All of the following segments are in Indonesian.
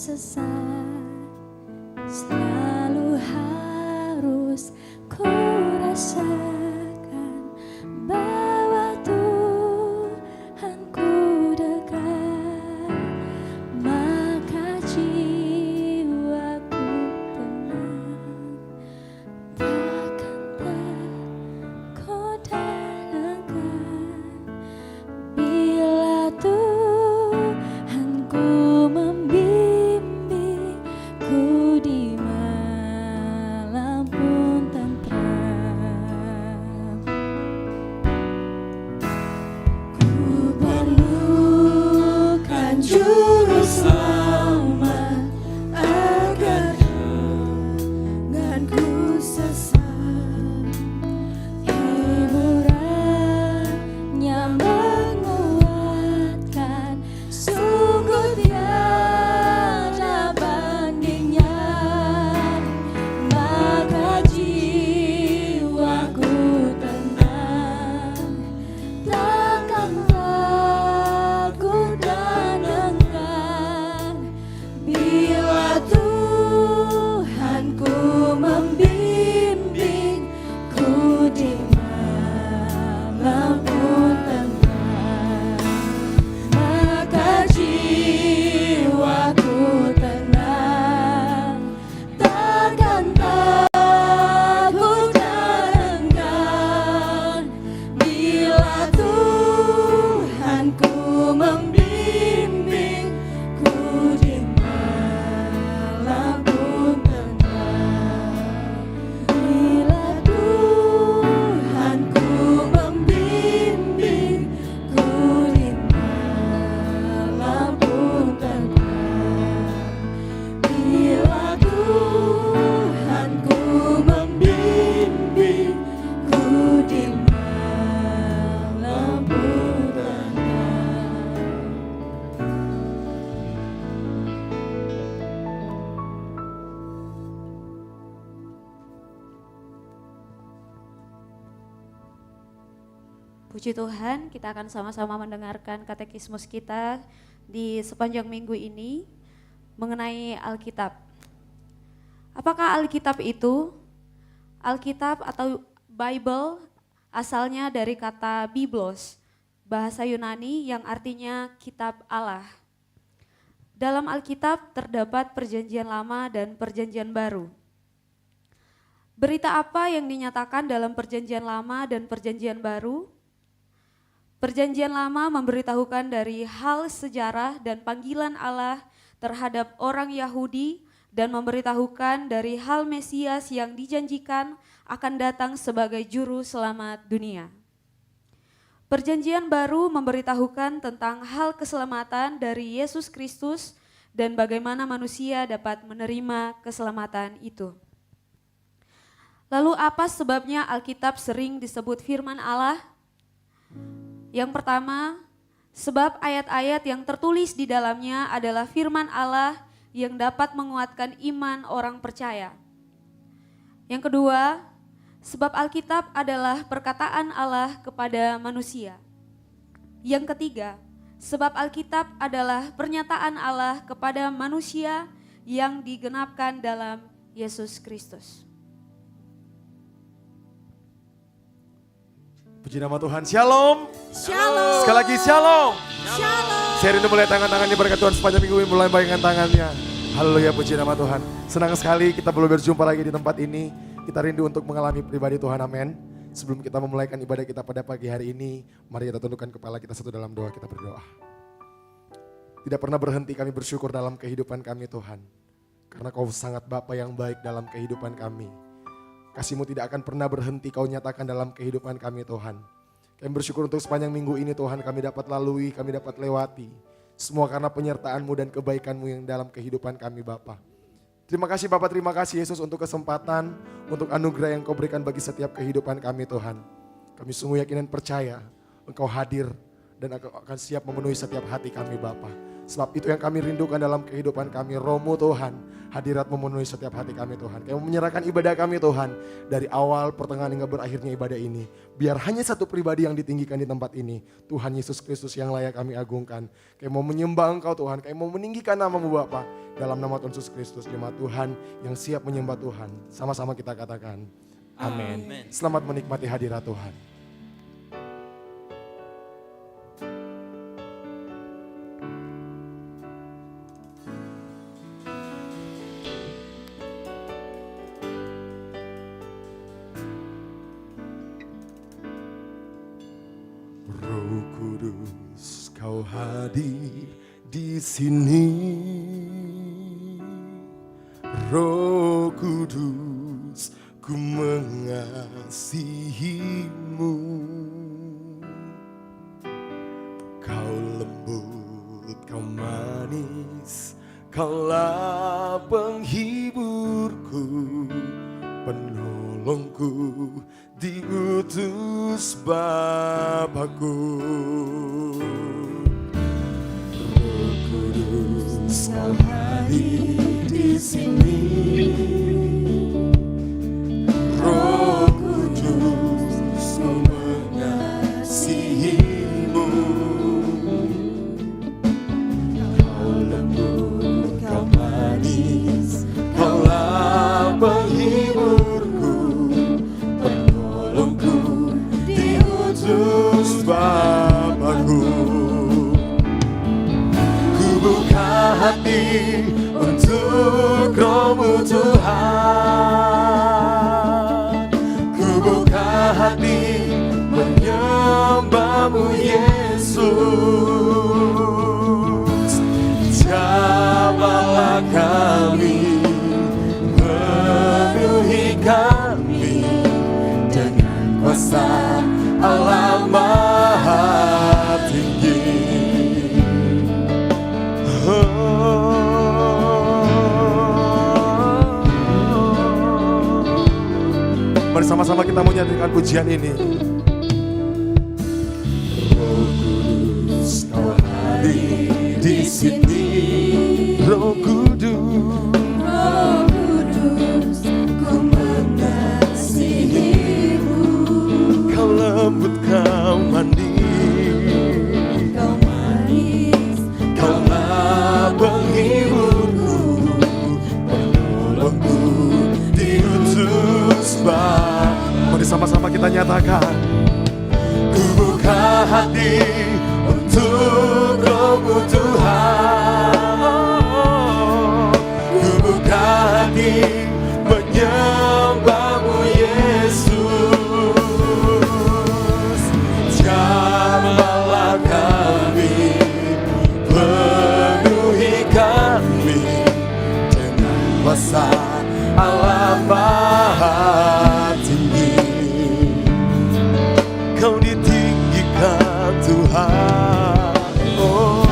sesat, selalu harus ku rasakan bahwa Tuhan ku dekat, maka jiwaku tenang, takkan tergoda enggan bila Tuhan ku membimbingku di malam pun tentram. Ku perlukan juru selamat agar janganku sesat, hiburannya menguatkan, sungguh tiada bandingnya, maka jiwaku tenang, takkan takut dan enggan bila Tuhanku membimbingku di malam pun tentram, maka jiwaku tenang, takkan takut dan enggan bila Tuhanku membimbingku di malam pun tentram, bila Tuhanku membimbingku di malam pun tentram, bila Tuhanku membimbingku di malam pun Puji Tuhan, kita akan sama-sama mendengarkan katekismus kita di sepanjang minggu ini mengenai Alkitab. Apakah Alkitab itu? Alkitab atau Bible asalnya dari kata Biblos, bahasa Yunani yang artinya kitab Allah. Dalam Alkitab terdapat Perjanjian Lama dan Perjanjian Baru. Berita apa yang dinyatakan dalam Perjanjian Lama dan Perjanjian Baru? Perjanjian Lama memberitahukan dari hal sejarah dan panggilan Allah terhadap orang Yahudi dan memberitahukan dari hal Mesias yang dijanjikan akan datang sebagai juru selamat dunia. Perjanjian Baru memberitahukan tentang hal keselamatan dari Yesus Kristus dan bagaimana manusia dapat menerima keselamatan itu. Lalu apa sebabnya Alkitab sering disebut firman Allah? Yang pertama, sebab ayat-ayat yang tertulis di dalamnya adalah firman Allah yang dapat menguatkan iman orang percaya. Yang kedua, sebab Alkitab adalah perkataan Allah kepada manusia. Yang ketiga, sebab Alkitab adalah pernyataan Allah kepada manusia yang digenapkan dalam Yesus Kristus. Puji nama Tuhan, shalom. Shalom. Sekali lagi shalom. Shalom. Saya rindu melihat tangan-tangannya berkat Tuhan sepanjang minggu ini, mulai bayangkan tangannya. Haleluya, puji nama Tuhan. Senang sekali kita boleh berjumpa lagi di tempat ini. Kita rindu untuk mengalami pribadi Tuhan, amin. Sebelum kita memulaikan ibadah kita pada pagi hari ini, mari kita tundukkan kepala kita satu dalam doa, kita berdoa. Tidak pernah berhenti kami bersyukur dalam kehidupan kami Tuhan. Karena Kau sangat Bapa yang baik dalam kehidupan kami. Kasih-Mu tidak akan pernah berhenti Kau nyatakan dalam kehidupan kami Tuhan. Kami bersyukur untuk sepanjang minggu ini Tuhan kami dapat lalui, kami dapat lewati. Semua karena penyertaan-Mu dan kebaikan-Mu yang dalam kehidupan kami Bapa. Terima kasih Bapa, terima kasih Yesus untuk kesempatan, untuk anugerah yang Kau berikan bagi setiap kehidupan kami Tuhan. Kami sungguh yakin dan percaya Engkau hadir dan akan siap memenuhi setiap hati kami Bapa. Sebab itu yang kami rindukan dalam kehidupan kami, Roh-Mu Tuhan, hadirat memenuhi setiap hati kami Tuhan. Kami menyerahkan ibadah kami Tuhan, dari awal, pertengahan hingga berakhirnya ibadah ini. Biar hanya satu pribadi yang ditinggikan di tempat ini, Tuhan Yesus Kristus yang layak kami agungkan. Kami mau menyembah Engkau Tuhan, kami mau meninggikan nama-Mu Bapa. Dalam nama Tuhan Yesus Kristus, jemaat Tuhan yang siap menyembah Tuhan. Sama-sama kita katakan, amin. Selamat menikmati hadirat Tuhan. Roh Kudus, Kau hadir di sini. Roh Kudus, ku mengasihimu. Kau lembut, kau manis, kaulah penghiburku, penolongku, diutus Bapakku. Roh Kudus, kau hadir di sini. Roh Kudus, ku mengasihimu. Kau lembut, kau manis, kaulah penghiburku, penolongku, diutus Bapakku. Ku buka hati untuk Roh-Mu Tuhan. Ku buka hati menyembah-Mu Yesus. Jamahlah kami, penuhi kami dengan kuasa Allah Maha Tinggi. Mari sama-sama kita menyanyikan pujian ini. Roh Kudus, Kau hadir di sini. Roh Kudus, Roh Kudus, ku mengasihimu. Kau lembut, Kau manis, Kau manis, Kaulah penghiburku, penolongku, diutus Bapa. Mari sama-sama kita nyatakan. Ku buka hati untuk Roh-Mu Tuhan. Ku buka hati menyembah-Mu Yesus. Jamahlah kami, penuhi kami dengan kuasa Allah Maha Tinggi. Kau ditinggikan Tuhan. Oh.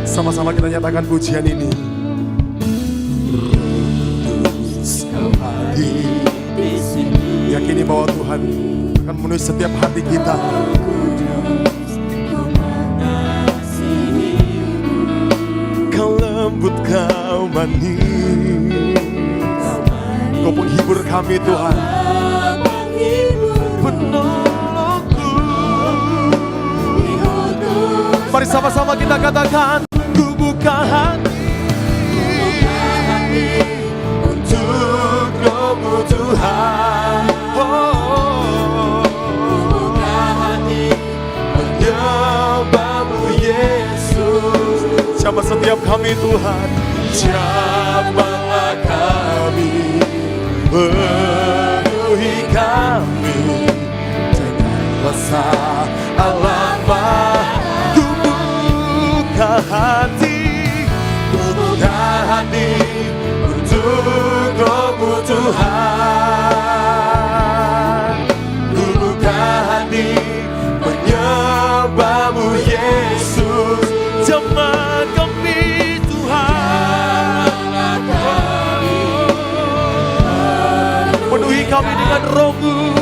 Sama-sama kita nyatakan pujian ini. Roh Kudus, Kau hadir di sini. Yakini bahwa Tuhan akan memenuhi setiap hati kita. Kudus, ku mengasihimu. Kau lembut, Kau manis, Kau manis, Kau penghibur kami Tuhan. penghibur, Penolongku. diutus Mari sama-sama kita katakan. Ku buka hati untuk Roh-Mu Tuhan. Oh, buka hati menyembah-Mu Yesus. Jamah setiap kami Tuhan. Jamahlah kami, penuhi kami dengan kuasa Allah Maha. Ku buka hati, ku buka hati untuk Roh-Mu Tuhan. Ku buka hati menyembah-Mu Yesus. Jamah kami Tuhan. Penuhi kami dengan Roh-Mu,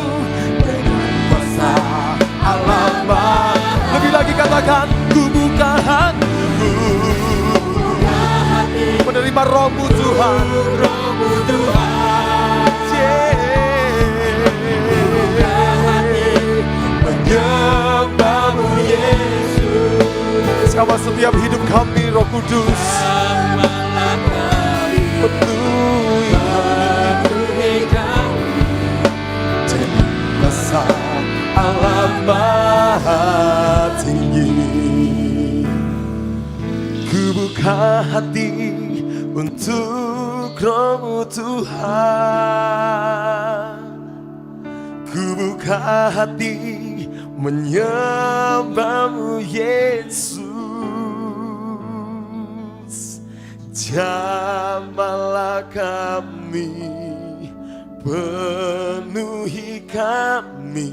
dengan kuasa Allah Maha. Lebih lagi kata Roh-Mu Tuhan. Roh-Mu Tuhan, buka hati menyembah-Mu Yesus. Sama setiap hidup kami Roh Kudus. Amalah kami, penuhi kami dengan kuasa Allah Maha Tinggi. Ku buka hati untuk Roh-Mu Tuhan. Ku buka hati menyembah-Mu Yesus. Jamahlah kami, penuhi kami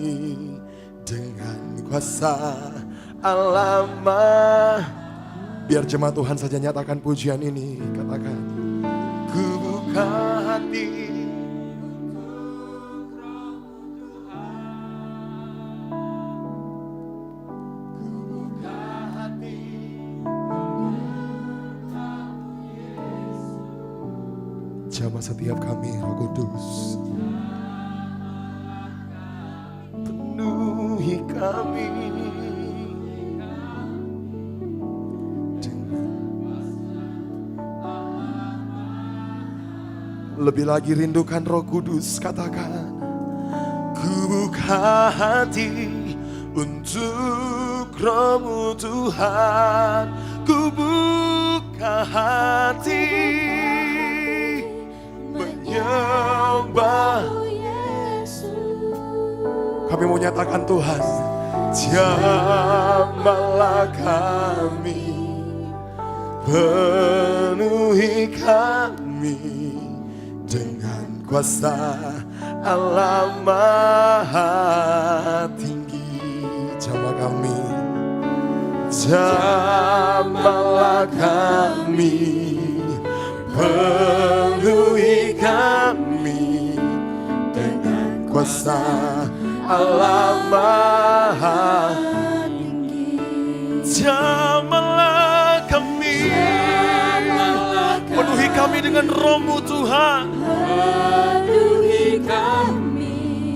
dengan kuasa Allah Maha. Biar jemaat Tuhan saja nyatakan pujian ini. Katakan, ku buka hati. Jamah setiap kami Roh Kudus. Penuhi kami lebih lagi rindukan Roh Kudus. Katakan, ku buka hati untuk Roh-Mu Tuhan. Ku buka hati menyembah Yesus. Kami mau nyatakan Tuhan, jamahlah kami, penuhi kami dengan kuasa Allah Maha Tinggi. Jamah kami, jamahlah kami, penuhi kami dengan kuasa Allah Maha Tinggi. Jamahlah kami, penuhi kami dengan Roh-Mu Tuhan. Penuhi kami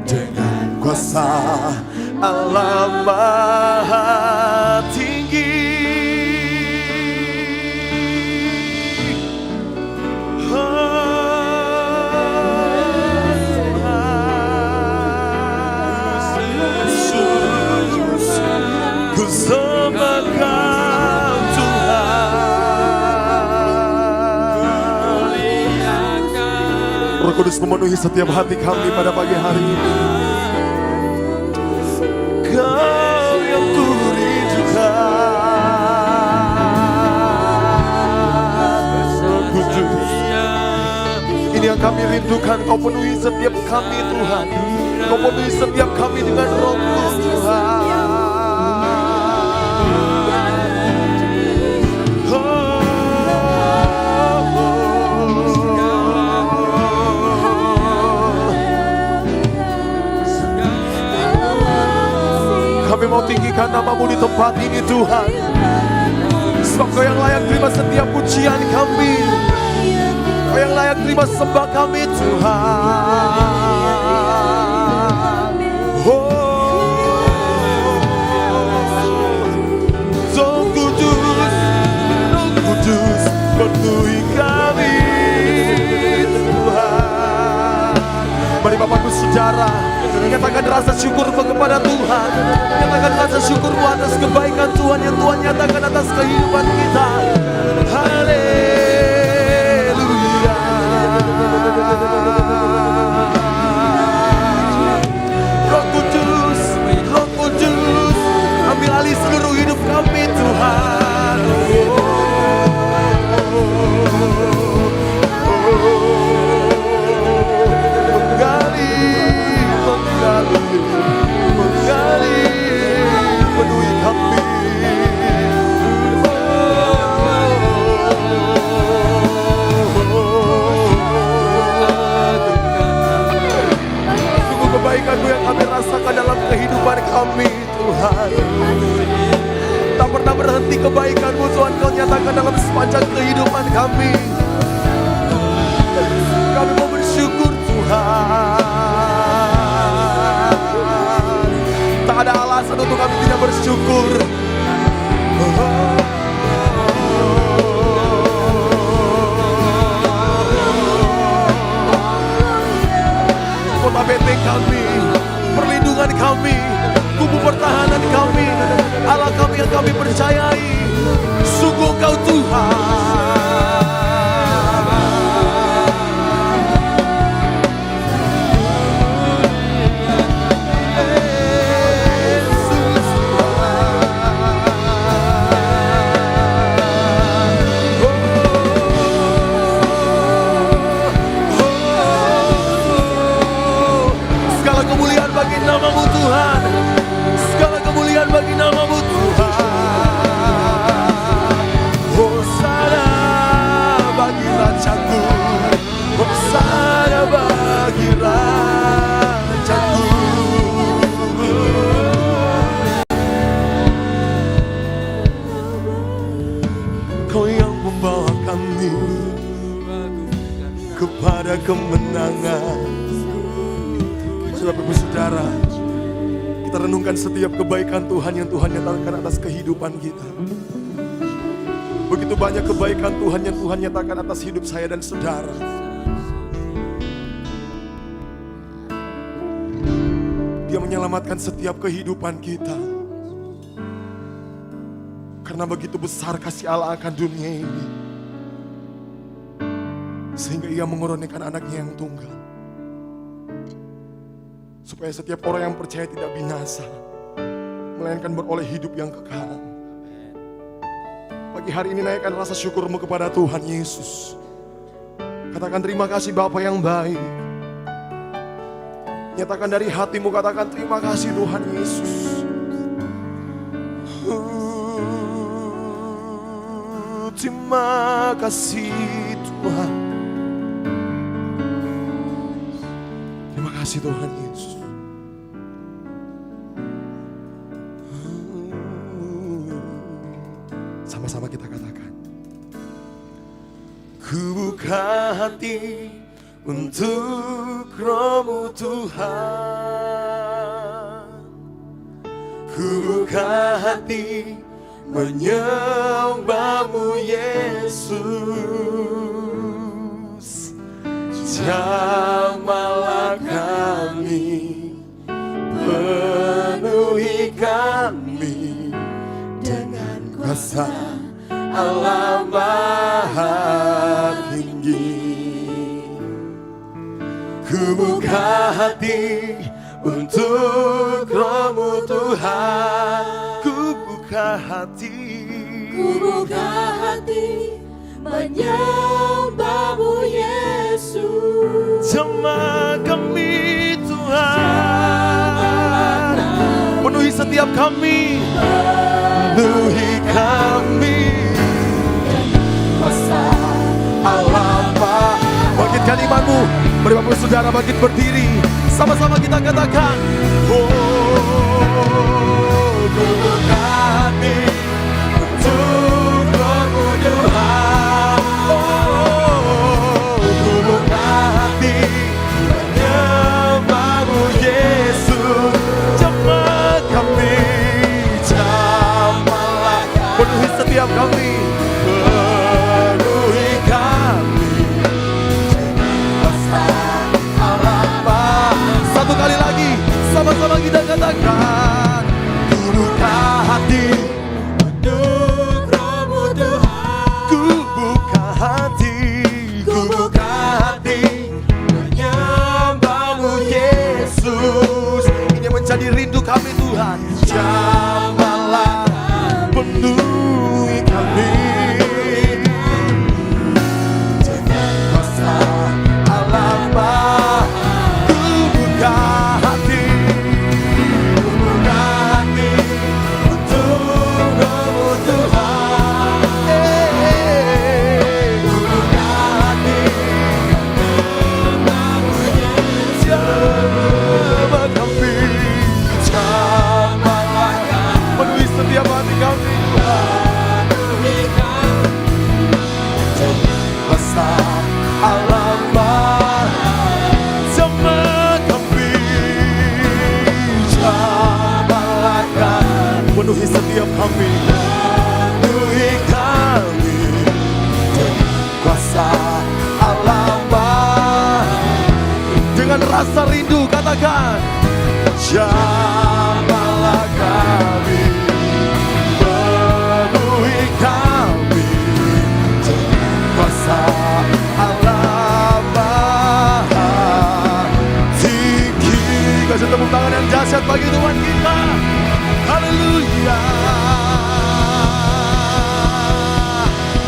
Dengan kuasa Allah Maha Tinggi. Ku sembahkan Tuhan. Roh Kudus memenuhi setiap hati kami pada pagi hari ini. Kau yang ku rindukan, Roh Kudus. Ini yang kami rindukan, Kau penuhi setiap kami Tuhan. Kau penuhi setiap kami dengan Roh-Mu Tuhan. Kami mau tinggikan nama-Mu di tempat ini Tuhan. Sebab Kau yang layak terima setiap pujian kami. Kau yang layak terima sembah kami Tuhan. Roh Kudus, Roh Kudus, penuhi kami Tuhan. Mari Bapak bersaudara, nyatakan rasa syukur kepada Tuhan. Nyatakan rasa syukur atas kebaikan Tuhan yang Tuhan nyatakan atas kehidupan kita. Haleluya. Roh Kudus, Roh Kudus, ambil alih seluruh hidup kami Tuhan. Menggali, penuhi kami. mau Tuhan Kau nyatakan dalam sepanjang kehidupan kami. Kami mau bersyukur Tuhan. Tak ada alasan untuk kami tidak bersyukur. Kota benteng kami, perlindungan kami, kubu pertahanan kami, Allah kami yang kami percayai. Sungguh Kau Tuhan. Namamu Tuhan, segala kemuliaan bagi namamu Tuhan. Hosana bagi Rajaku, Hosana bagi Rajaku. Kau yang membawa kami kepada kemenangan. Bapak saudara, kita renungkan setiap kebaikan Tuhan yang Tuhan nyatakan atas kehidupan kita. Begitu banyak kebaikan Tuhan yang Tuhan nyatakan atas hidup saya dan saudara. Dia menyelamatkan setiap kehidupan kita. Karena begitu besar kasih Allah akan dunia ini, sehingga Ia mengorbankan anaknya yang tunggal, supaya setiap orang yang percaya tidak binasa, melainkan beroleh hidup yang kekal. Pagi hari ini naikkan rasa syukurmu kepada Tuhan Yesus. Katakan terima kasih Bapa yang baik. Nyatakan dari hatimu, katakan terima kasih Tuhan Yesus. Terima kasih Tuhan. Terima kasih Tuhan Yesus. Sama-sama kita katakan. Ku buka hati untuk Roh-Mu Tuhan. Ku buka hati menyembah-Mu Yesus. Jamahlah kami, penuhi kami dengan kuasa Allah Maha Tinggi. Ku buka hati untuk Roh-Mu Tuhan. Ku buka hati, ku buka hati menyembah-Mu Yesus. Jamah kami Tuhan, penuhi setiap kami, penuhi kami kuasa Allah. Bangkitkan imanmu, mari Bapak Saudara bangkit berdiri, sama-sama kita katakan. Ku buka hati untuk Roh-Mu Tuhan. Ku buka hati menyembah-Mu Yesus. Jamah kami, jamahlah, penuhi setiap kami, penuhi kami kuasa Allah. Satu kali lagi, sama-sama kita katakan. Ku buka hati untuk Roh-Mu Tuhan. Ku buka hati, ku buka hati menyembah-Mu Yesus. Ini menjadi rindu kami Tuhan. Jamahlah, penuhi kami dengan kuasa Allah. Ku buka hati, ku buka hati untuk Roh-Mu Tuhan. Ku buka hati menyembah-Mu Yesus. Jamah kami, jamah katakan, jamahlah kami, penuhi kami dengan kuasa Allah Maha Tinggi. Kasih tepuk tangan yang dahsyat bagi Tuhan kita. Haleluya.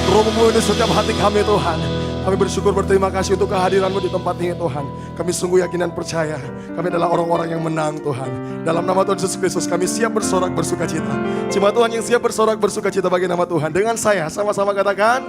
Roh memenuhi setiap hati kami Tuhan. Kami bersyukur berterima kasih untuk kehadiran-Mu di tempat ini Tuhan. Kami sungguh yakin dan percaya kami adalah orang-orang yang menang Tuhan. Dalam nama Tuhan Yesus Kristus kami siap bersorak bersuka cita. Jemaat Tuhan yang siap bersorak bersuka cita bagi nama Tuhan. Dengan saya sama-sama katakan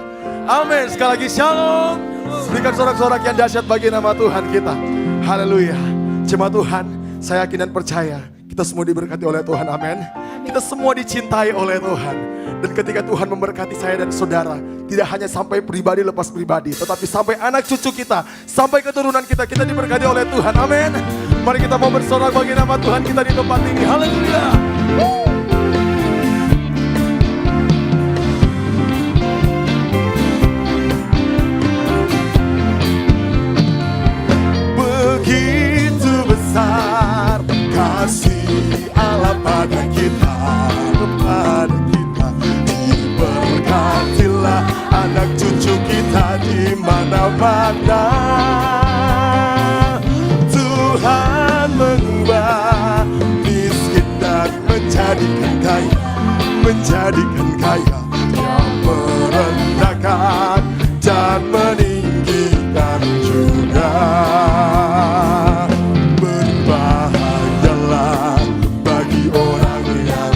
amin. Sekali lagi shalom. Berikan sorak-sorak yang dahsyat bagi nama Tuhan kita. Haleluya. Jemaat Tuhan, saya yakin dan percaya kita semua diberkati oleh Tuhan, amin. Kita semua dicintai oleh Tuhan. Dan ketika Tuhan memberkati saya dan saudara, tidak hanya sampai pribadi lepas pribadi, tetapi sampai anak cucu kita, sampai keturunan kita, kita diberkati oleh Tuhan, amin. Mari kita mau bersorak bagi nama Tuhan kita di tempat ini, haleluya. Begitu besar kasih Allah pada kita, kepada kita. Diberkatilah anak cucu kita di mana-mana. Tuhan mengubah miskin dan menjadikan kaya, menjadikan kaya. Dia merendahkan dan meninggikan juga. Berbahagialah bagi orang yang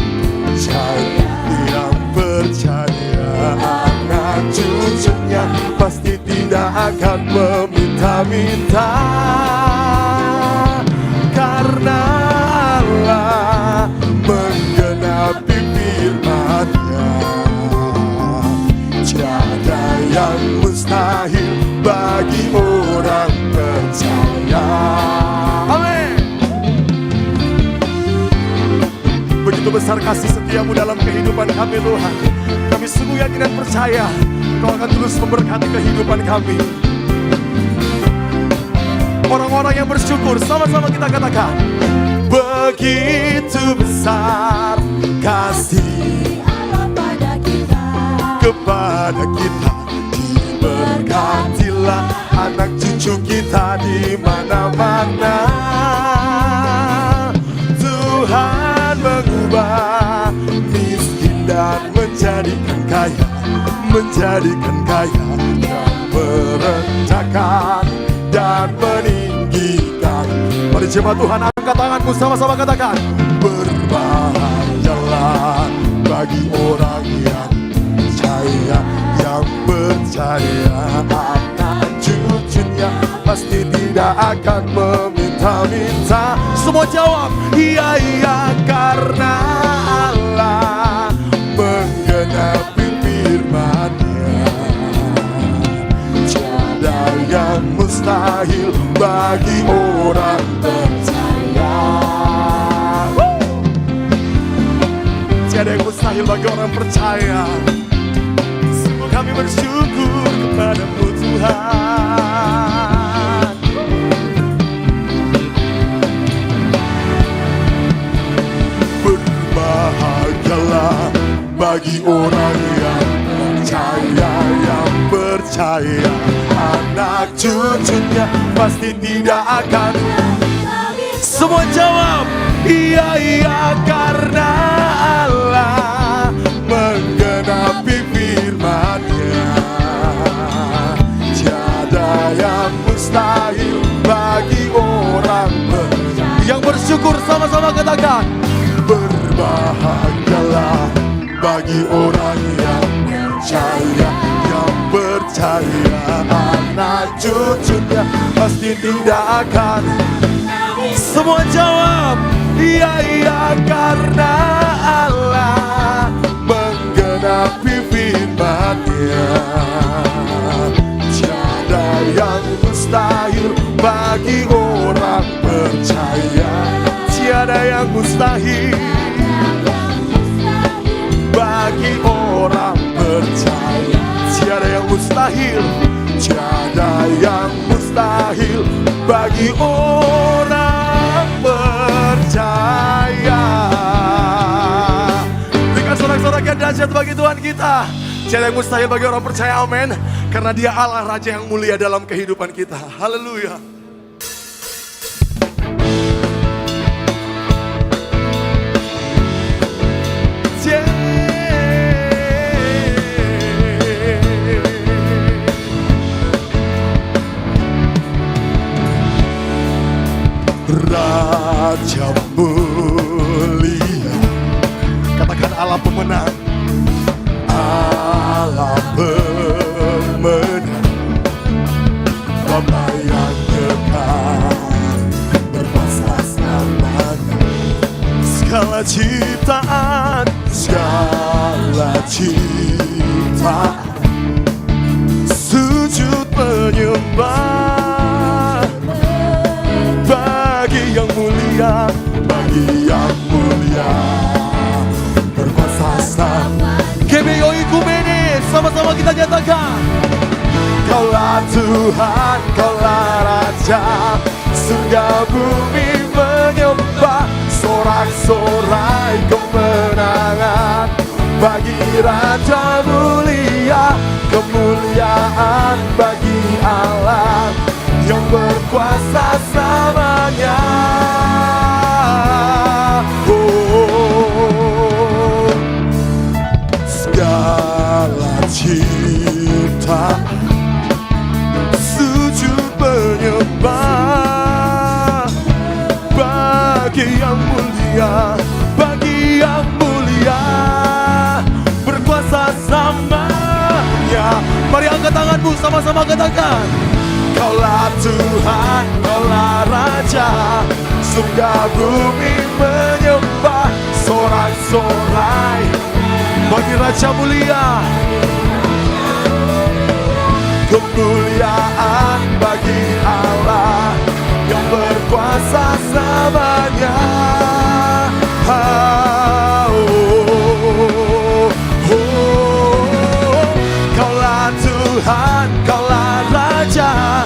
percaya anak cucunya pasti tidak akan meminta-minta. Karena Allah menggenapi firman-Nya, tiada yang mustahil bagi orang percaya. Amin. Begitu besar kasih setia-Mu dalam kehidupan kami Tuhan. Kami sungguh yakin dan percaya Kau akan terus memberkati kehidupan kami. Orang-orang yang bersyukur, sama-sama kita katakan, begitu besar kasih Allah pada kita, kepada kita. Diberkatilah anak cucu kita di mana-mana. Tuhan mengubah miskin dan menjadikan kaya, menjadikan kaya. Dan merendahkan dan meninggikan. Mari jemaat Tuhan angkat tanganmu, sama-sama katakan, berbahagialah bagi orang yang percaya, yang percaya anak cucunya pasti tidak akan meminta-minta. Semua jawab, iya iya, karena Allah menggenapi firman-Nya. Tiada yang mustahil bagi orang percaya. Tiada yang mustahil bagi orang percaya. Sungguh kami bersyukur kepada-Mu Tuhan. Berbahagialah bagi orang yang percaya, yang percaya anak cucunya pasti tidak akan. Semua jawab, iya iya, karena Allah menggenapi firman-Nya. Tiada yang mustahil bagi orang yang bersyukur, sama-sama katakan, berbahagialah bagi orang yang percaya, yang percaya anak cucunya pasti tidak akan. Semua jawab, iya iya, karena Allah menggenapi firman-Nya. Tiada yang mustahil bagi orang percaya. Tiada yang mustahil bagi orang percaya. Tiada yang mustahil, tiada yang mustahil bagi orang dahsyat bagi Tuhan kita. Tiada yang mustahil bagi orang percaya, amin. Karena dia Allah Raja yang mulia dalam kehidupan kita. Haleluya. Raja mulia, katakan Allah pemenang, Allah pemenang, Bapa yang kekal berkuasa selamanya. Segala ciptaan sujud menyembah bagi yang mulia, berkuasa sama. GBO Ikumene, sama-sama kita nyatakan. Kaulah Tuhan, Kaulah Raja, surga bumi menyembah, sorak-sorai kemenangan bagi Raja mulia, kemuliaan bagi Allah yang berkuasa selamanya. Oh, segala cipta sujud menyembah bagi yang mulia, berkuasa selamanya. Mari angkat tanganmu, sama-sama katakan. Kaulah Tuhan, Kaulah Raja, surga bumi menyembah, sorak-sorai bagi Raja mulia, kemuliaan bagi Allah yang berkuasa selamanya. Kaulah Tuhan, Kaulah Raja,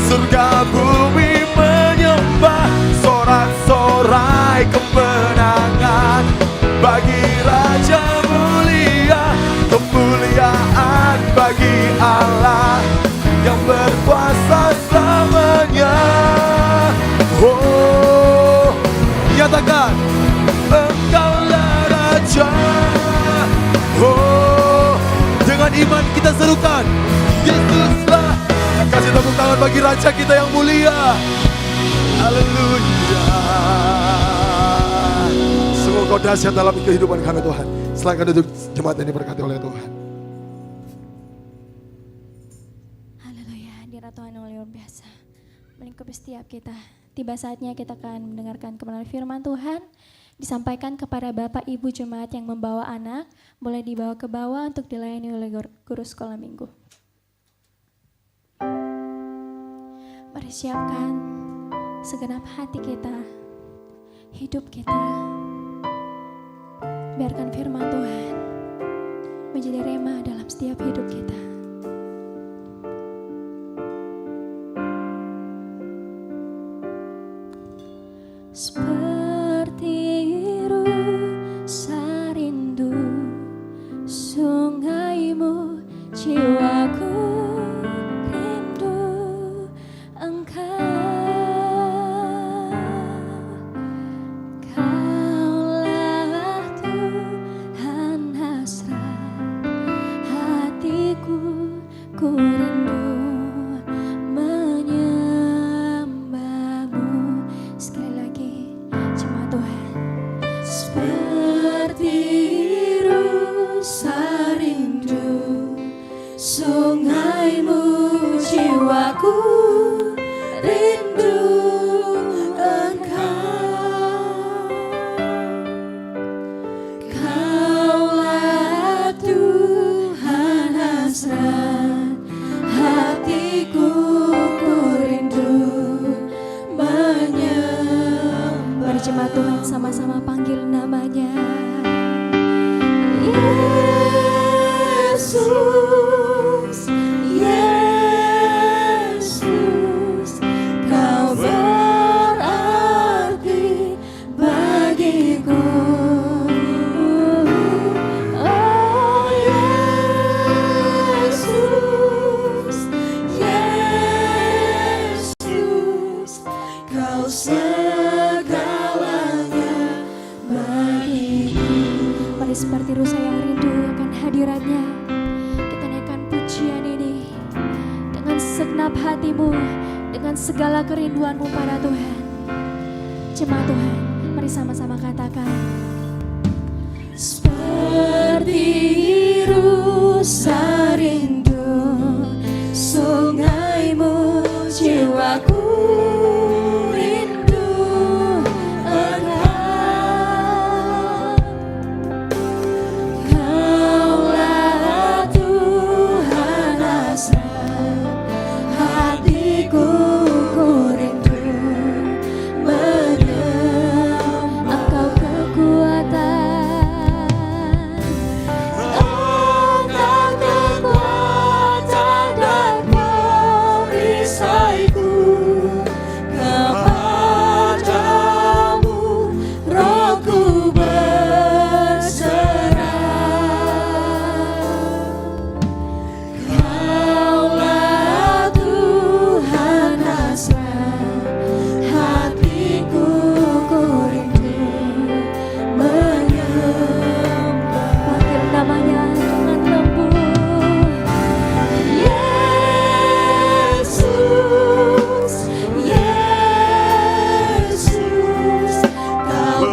surga bumi menyembah, sorak-sorai kemenangan bagi Raja mulia, kemuliaan bagi Allah yang berkuasa selamanya. Oh, nyatakan, Engkaulah Raja. Oh, dengan iman kita serukan, Yesuslah. Kasih tepuk tangan bagi Raja kita yang mulia. Haleluya. Sungguh Kau dahsyat dalam kehidupan kami Tuhan. Silakan duduk, jemaat ini diberkati oleh Tuhan. Haleluya, hadirat Tuhan yang luar biasa melingkupi setiap kita. Tiba saatnya kita akan mendengarkan kebenaran firman Tuhan disampaikan kepada Bapak Ibu Jemaat yang membawa anak, boleh dibawa ke bawah untuk dilayani oleh guru sekolah minggu. Mari siapkan segenap hati kita, hidup kita. Biarkan firman Tuhan menjadi rema dalam setiap hidup kita. Seperti rusa rindu sungaimu, jiwaku rindu Engkau. Kaulah Tuhan hasrat hatiku, ku rindu menyembahmu. Sekali lagi, jemaat Tuhan. Seperti rusa rindu sungaimu, jiwaku rindu Engkau. Kaulah Tuhan hasrat hatiku, ku rindu menyembah. Mari jemaat Tuhan sama-sama panggil namanya. Yesus, Yesus, Kau segenap hatimu dengan segala kerinduanmu pada Tuhan. Jemaat Tuhan, mari sama-sama katakan. Seperti rusa rindu sungaimu, jiwaku rindu engkau. Kaulah Tuhan asal hatiku, ku rindu menyembah Engkau kekuatan, Engkau kekuatan dan perisaiku. Kepadamu rohku berserah. Kaulah Tuhan asal hatiku, ku rindu menyembah. panggil namanya dengan lembut. Yesus, Yesus, Kau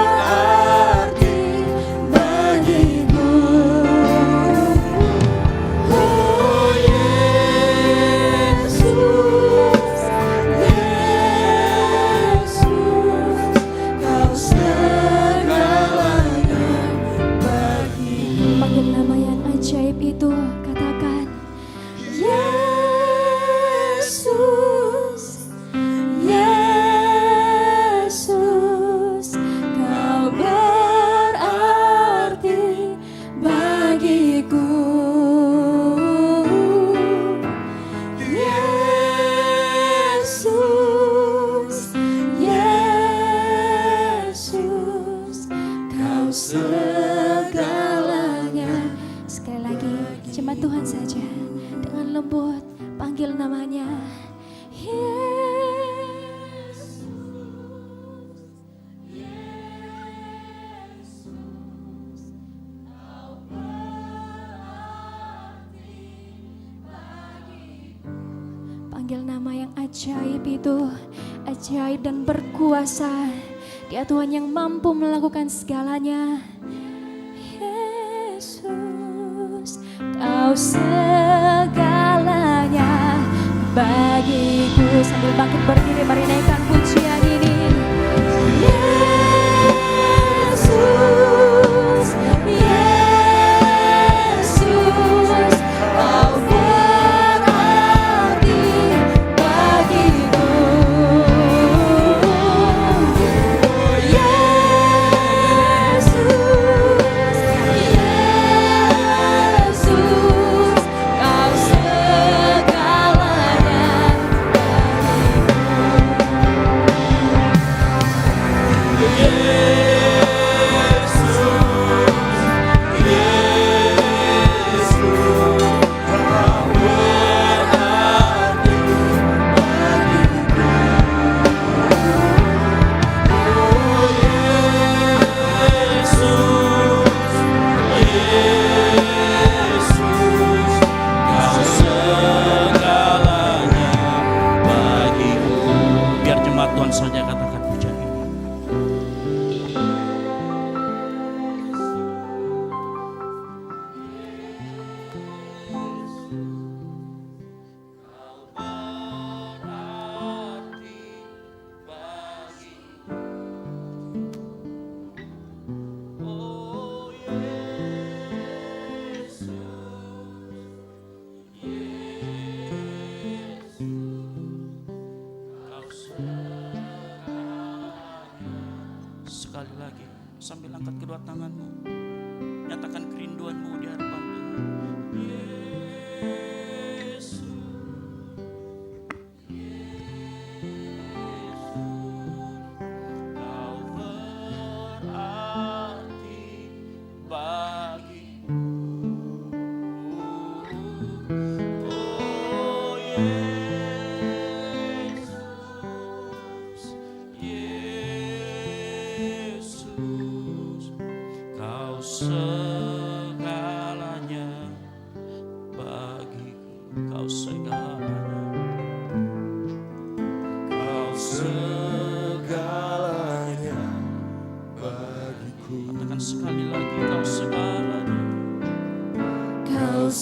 berarti bagiku. Oh Yesus, Yesus, Kau segalanya bagiku. Panggil nama yang ajaib itu, katakan. Yesus, Yesus, Kau berarti bagiku. Yesus, Yesus, Kau segalanya. Sekali lagi, jemaat Tuhan saja dengan lembut panggil namanya. Yesus, Panggil nama yang ajaib itu, ajaib dan berkuasa. Dia Tuhan yang mampu melakukan segalanya. Yesus, Kau segalanya bagiku. Sambil bangkit berdiri, mari naikkan pujian ini. Yesus, Yesus, Kau berarti bagiku. Yesus, Yesus, Kau segalanya Biar jemaat Tuhan saja katakan pujian ini. Sekali lagi, sambil angkat kedua tanganmu, nyatakan kerinduanmu di hadapan Tuhan. Yesus, Kau berarti bagiku. Oh Yesus, Yesus, Kau segalanya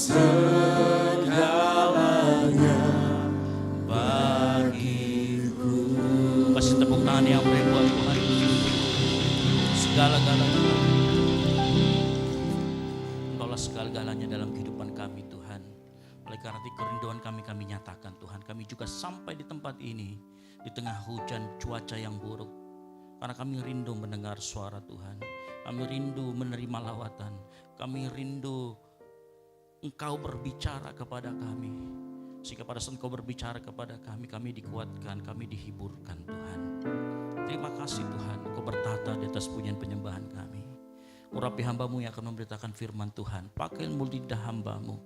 segalanya bagiku. Kasih tepuk tangan yang beribu buat Tuhan. Segala-galanya. Engkaulah segala-galanya dalam kehidupan kami Tuhan. Oleh karena itu kerinduan kami nyatakan Tuhan. Kami juga sampai di tempat ini di tengah hujan cuaca yang buruk. Karena kami rindu mendengar suara Tuhan. Kami rindu menerima lawatan. Kami rindu Engkau berbicara kepada kami. Sehingga pada saat Engkau berbicara kepada kami dikuatkan, kami dihiburkan Tuhan. Terima kasih Tuhan, Engkau bertata di atas pujian penyembahan kami. Urapi hamba-Mu yang akan memberitakan firman Tuhan. Pakai mulut lidah hamba-Mu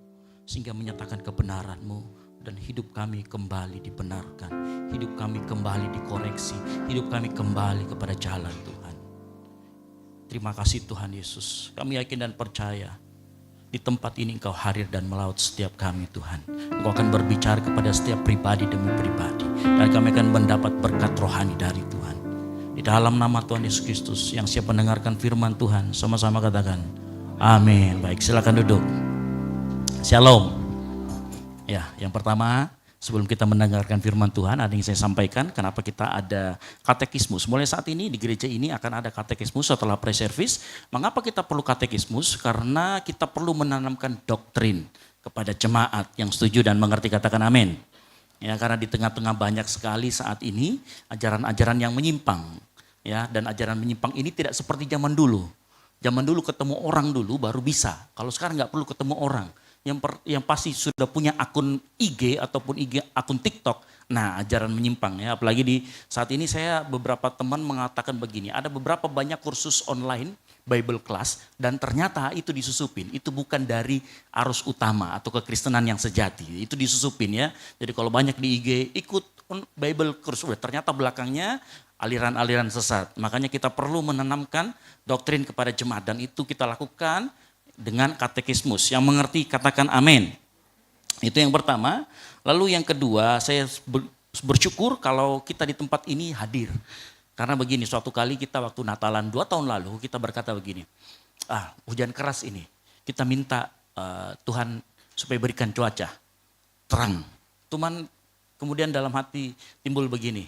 sehingga menyatakan kebenaran-Mu. Dan hidup kami kembali dibenarkan. Hidup kami kembali dikoreksi. Hidup kami kembali kepada jalan Tuhan. Terima kasih Tuhan Yesus. Kami yakin dan percaya di tempat ini Engkau hadir dan melaut setiap kami Tuhan. Engkau akan berbicara kepada setiap pribadi demi pribadi. Dan kami akan mendapat berkat rohani dari Tuhan. Di dalam nama Tuhan Yesus Kristus yang siap mendengarkan firman Tuhan. Sama-sama katakan amin. Baik, silakan duduk. Shalom. Ya, yang pertama sebelum kita mendengarkan firman Tuhan ada yang saya sampaikan kenapa kita ada katekismus. Mulai saat ini di gereja ini akan ada katekismus setelah pre-service. Mengapa kita perlu katekismus? Karena kita perlu menanamkan doktrin kepada jemaat yang setuju dan mengerti, katakan amin. Ya, karena di tengah-tengah banyak sekali saat ini ajaran-ajaran yang menyimpang. Ya, dan ajaran menyimpang ini tidak seperti zaman dulu. Zaman dulu ketemu orang dulu baru bisa. Kalau sekarang nggak perlu ketemu orang. Yang pasti sudah punya akun IG ataupun akun TikTok. Nah, ajaran menyimpang ya. Apalagi di saat ini saya beberapa teman mengatakan begini. Ada beberapa banyak kursus online Bible class dan ternyata itu disusupin. Itu bukan dari arus utama atau kekristenan yang sejati. Itu disusupin ya. Jadi kalau banyak di IG ikut Bible kursus, ternyata belakangnya aliran-aliran sesat. Makanya kita perlu menanamkan doktrin kepada jemaat dan itu kita lakukan dengan katekismus. Yang mengerti katakan amin. Itu yang pertama. Lalu yang kedua, saya bersyukur kalau kita di tempat ini hadir. Karena begini, suatu kali kita waktu Natalan 2 tahun lalu kita berkata begini. Hujan keras ini. Kita minta Tuhan supaya berikan cuaca terang. Cuman kemudian dalam hati timbul begini.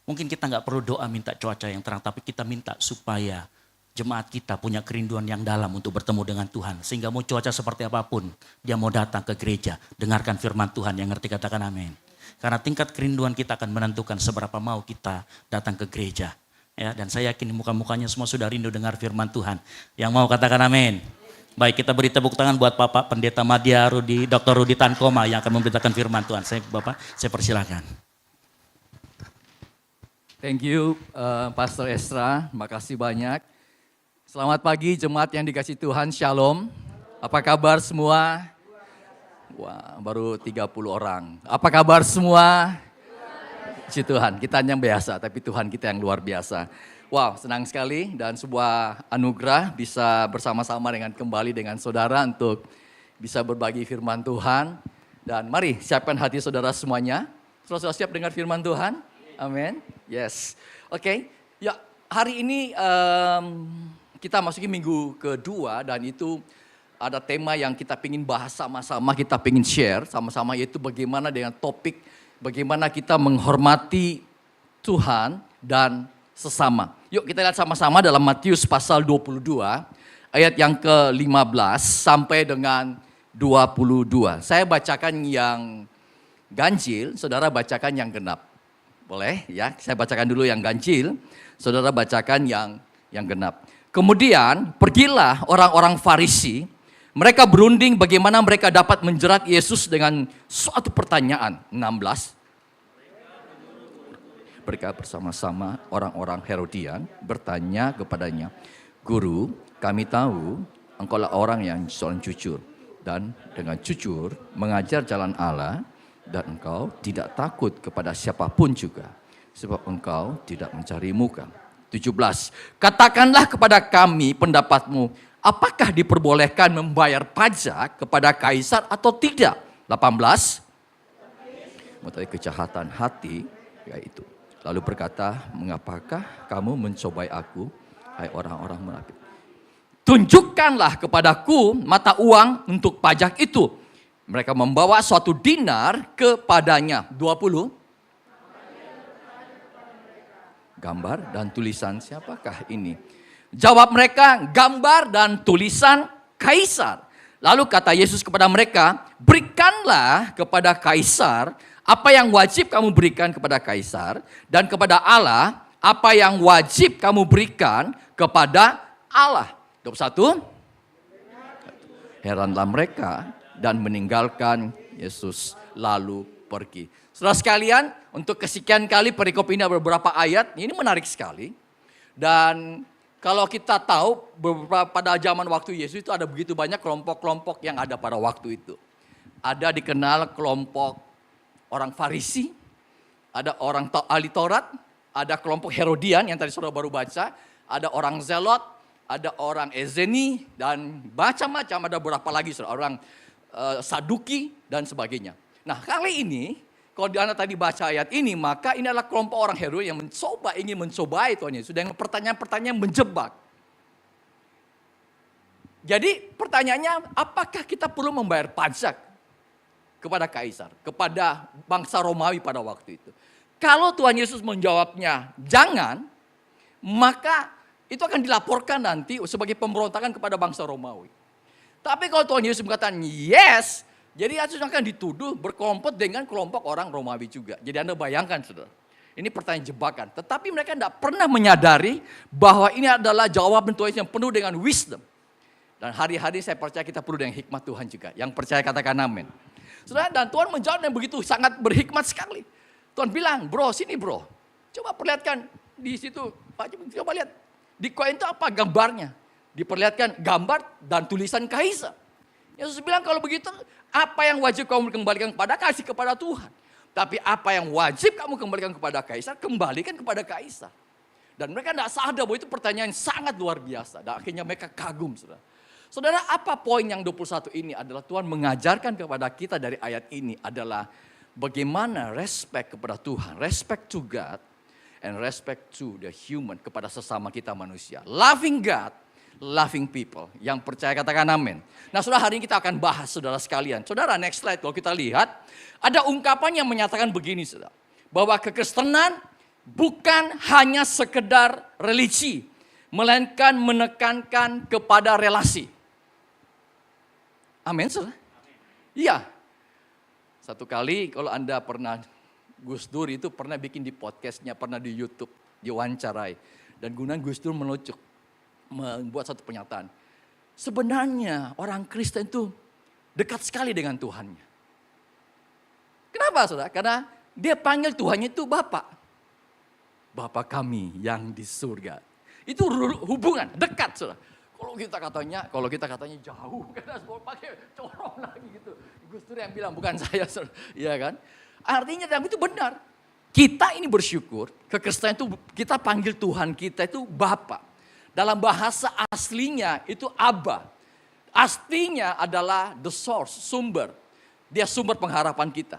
Mungkin kita nggak perlu doa minta cuaca yang terang, tapi kita minta supaya jemaat kita punya kerinduan yang dalam untuk bertemu dengan Tuhan. Sehingga mau cuaca seperti apapun, dia mau datang ke gereja, dengarkan firman Tuhan, yang ngerti katakan amin. Karena tingkat kerinduan kita akan menentukan seberapa mau kita datang ke gereja. Ya, dan saya yakin muka-mukanya semua sudah rindu dengar firman Tuhan. Yang mau katakan amin. Baik, kita beri tepuk tangan buat Bapak Pendeta Madya Rudi, Dr. Rudi Tankoma yang akan memberitakan firman Tuhan. Bapak, saya persilakan. Thank you Pastor Esra, makasih banyak. Selamat pagi jemaat yang dikasih Tuhan, Shalom. Apa kabar semua? Wah, baru 30 orang. Apa kabar semua? Puji Tuhan, kita yang biasa, tapi Tuhan kita yang luar biasa. Wow, senang sekali dan sebuah anugerah bisa bersama-sama kembali dengan saudara untuk bisa berbagi firman Tuhan. Dan mari siapkan hati saudara semuanya. Saudara siap dengar firman Tuhan? Amin. Yes. Oke. Ya, hari ini kita masuki minggu kedua dan itu ada tema yang kita ingin bahas sama-sama, kita ingin share sama-sama, yaitu bagaimana dengan topik bagaimana kita menghormati Tuhan dan sesama. Yuk kita lihat sama-sama dalam Matius pasal 22 ayat yang ke-15 sampai dengan 22. Saya bacakan yang ganjil, saudara bacakan yang genap. Boleh ya, saya bacakan dulu yang ganjil, saudara bacakan yang genap. Kemudian pergilah orang-orang Farisi, mereka berunding bagaimana mereka dapat menjerat Yesus dengan suatu pertanyaan. 16. Mereka bersama-sama orang-orang Herodian bertanya kepadanya, Guru, kami tahu engkaulah orang yang seorang jujur dan dengan jujur mengajar jalan Allah dan engkau tidak takut kepada siapapun juga sebab engkau tidak mencari muka. 17. Katakanlah kepada kami pendapatmu, apakah diperbolehkan membayar pajak kepada kaisar atau tidak? 18. Mengetahui kejahatan hati, yaitu. Lalu berkata, mengapakah kamu mencobai aku, hai orang-orang munafik? Tunjukkanlah kepadaku mata uang untuk pajak itu. Mereka membawa suatu dinar kepadanya. 20. Gambar dan tulisan siapakah ini? Jawab mereka, gambar dan tulisan Kaisar. Lalu kata Yesus kepada mereka, berikanlah kepada Kaisar apa yang wajib kamu berikan kepada Kaisar, dan kepada Allah apa yang wajib kamu berikan kepada Allah. 21. Heranlah mereka dan meninggalkan Yesus lalu pergi. Saudara sekalian, untuk kesekian kali perikop ini ada beberapa ayat, ini menarik sekali. Dan kalau kita tahu pada zaman waktu Yesus itu ada begitu banyak kelompok-kelompok yang ada pada waktu itu. Ada dikenal kelompok orang Farisi, ada orang ahli Taurat, ada kelompok Herodian yang tadi saudara baru baca, ada orang Zelot, ada orang Ezeni, dan macam-macam, ada beberapa lagi saudara, orang Saduki dan sebagainya. Nah kali ini, kalau Anda tadi baca ayat ini, maka ini adalah kelompok orang Herodian yang ingin mencobai Tuhan Yesus dengan pertanyaan-pertanyaan menjebak. Jadi pertanyaannya, apakah kita perlu membayar pajak kepada Kaisar, kepada bangsa Romawi pada waktu itu? Kalau Tuhan Yesus menjawabnya jangan, maka itu akan dilaporkan nanti sebagai pemberontakan kepada bangsa Romawi. Tapi kalau Tuhan Yesus mengatakan yes, jadi Yesus akan dituduh berkelompok dengan kelompok orang Romawi juga. Jadi Anda bayangkan saudara, ini pertanyaan jebakan. Tetapi mereka tidak pernah menyadari bahwa ini adalah jawaban Tuhan Yesus yang penuh dengan wisdom. Dan hari-hari saya percaya kita perlu dengan hikmat Tuhan juga. Yang percaya katakan amin. Saudara, dan Tuhan menjawab yang begitu sangat berhikmat sekali. Tuhan bilang, bro sini bro, coba perlihatkan di situ, coba lihat. Di koin itu apa gambarnya? Diperlihatkan gambar dan tulisan Kaisar. Yesus bilang kalau begitu, apa yang wajib kamu kembalikan kepada kasih kepada Tuhan. Tapi apa yang wajib kamu kembalikan kepada Kaisar, kembalikan kepada Kaisar. Dan mereka tidak sadar bahwa itu pertanyaan sangat luar biasa. Dan akhirnya mereka kagum saudara. Saudara, apa poin yang 21 ini adalah Tuhan mengajarkan kepada kita dari ayat ini adalah bagaimana respect kepada Tuhan, respect to God, and respect to the human, kepada sesama kita manusia. Loving God, loving people. Yang percaya katakan amin. Nah saudara, hari ini kita akan bahas saudara sekalian. Saudara, next slide kalau kita lihat, ada ungkapan yang menyatakan begini saudara. Bahwa kekristenan bukan hanya sekedar religi, melainkan menekankan kepada relasi. Amin saudara? Iya. Satu kali kalau Anda pernah, Gus Dur itu pernah bikin di podcastnya, pernah di YouTube, diwawancarai. Dan gunaan Gus Dur membuat satu pernyataan. Sebenarnya orang Kristen itu dekat sekali dengan Tuhannya. Kenapa saudara? Karena dia panggil Tuhannya itu Bapa. Bapa kami yang di surga. Itu hubungan, dekat saudara. Kalau kita katanya jauh, karena pakai corong lagi gitu. Gus Dur yang bilang, bukan saya, iya kan? Artinya dalam itu benar. Kita ini bersyukur, kekristenan itu kita panggil Tuhan kita itu Bapa. Dalam bahasa aslinya itu Abba. Aslinya adalah the source, sumber. Dia sumber pengharapan kita.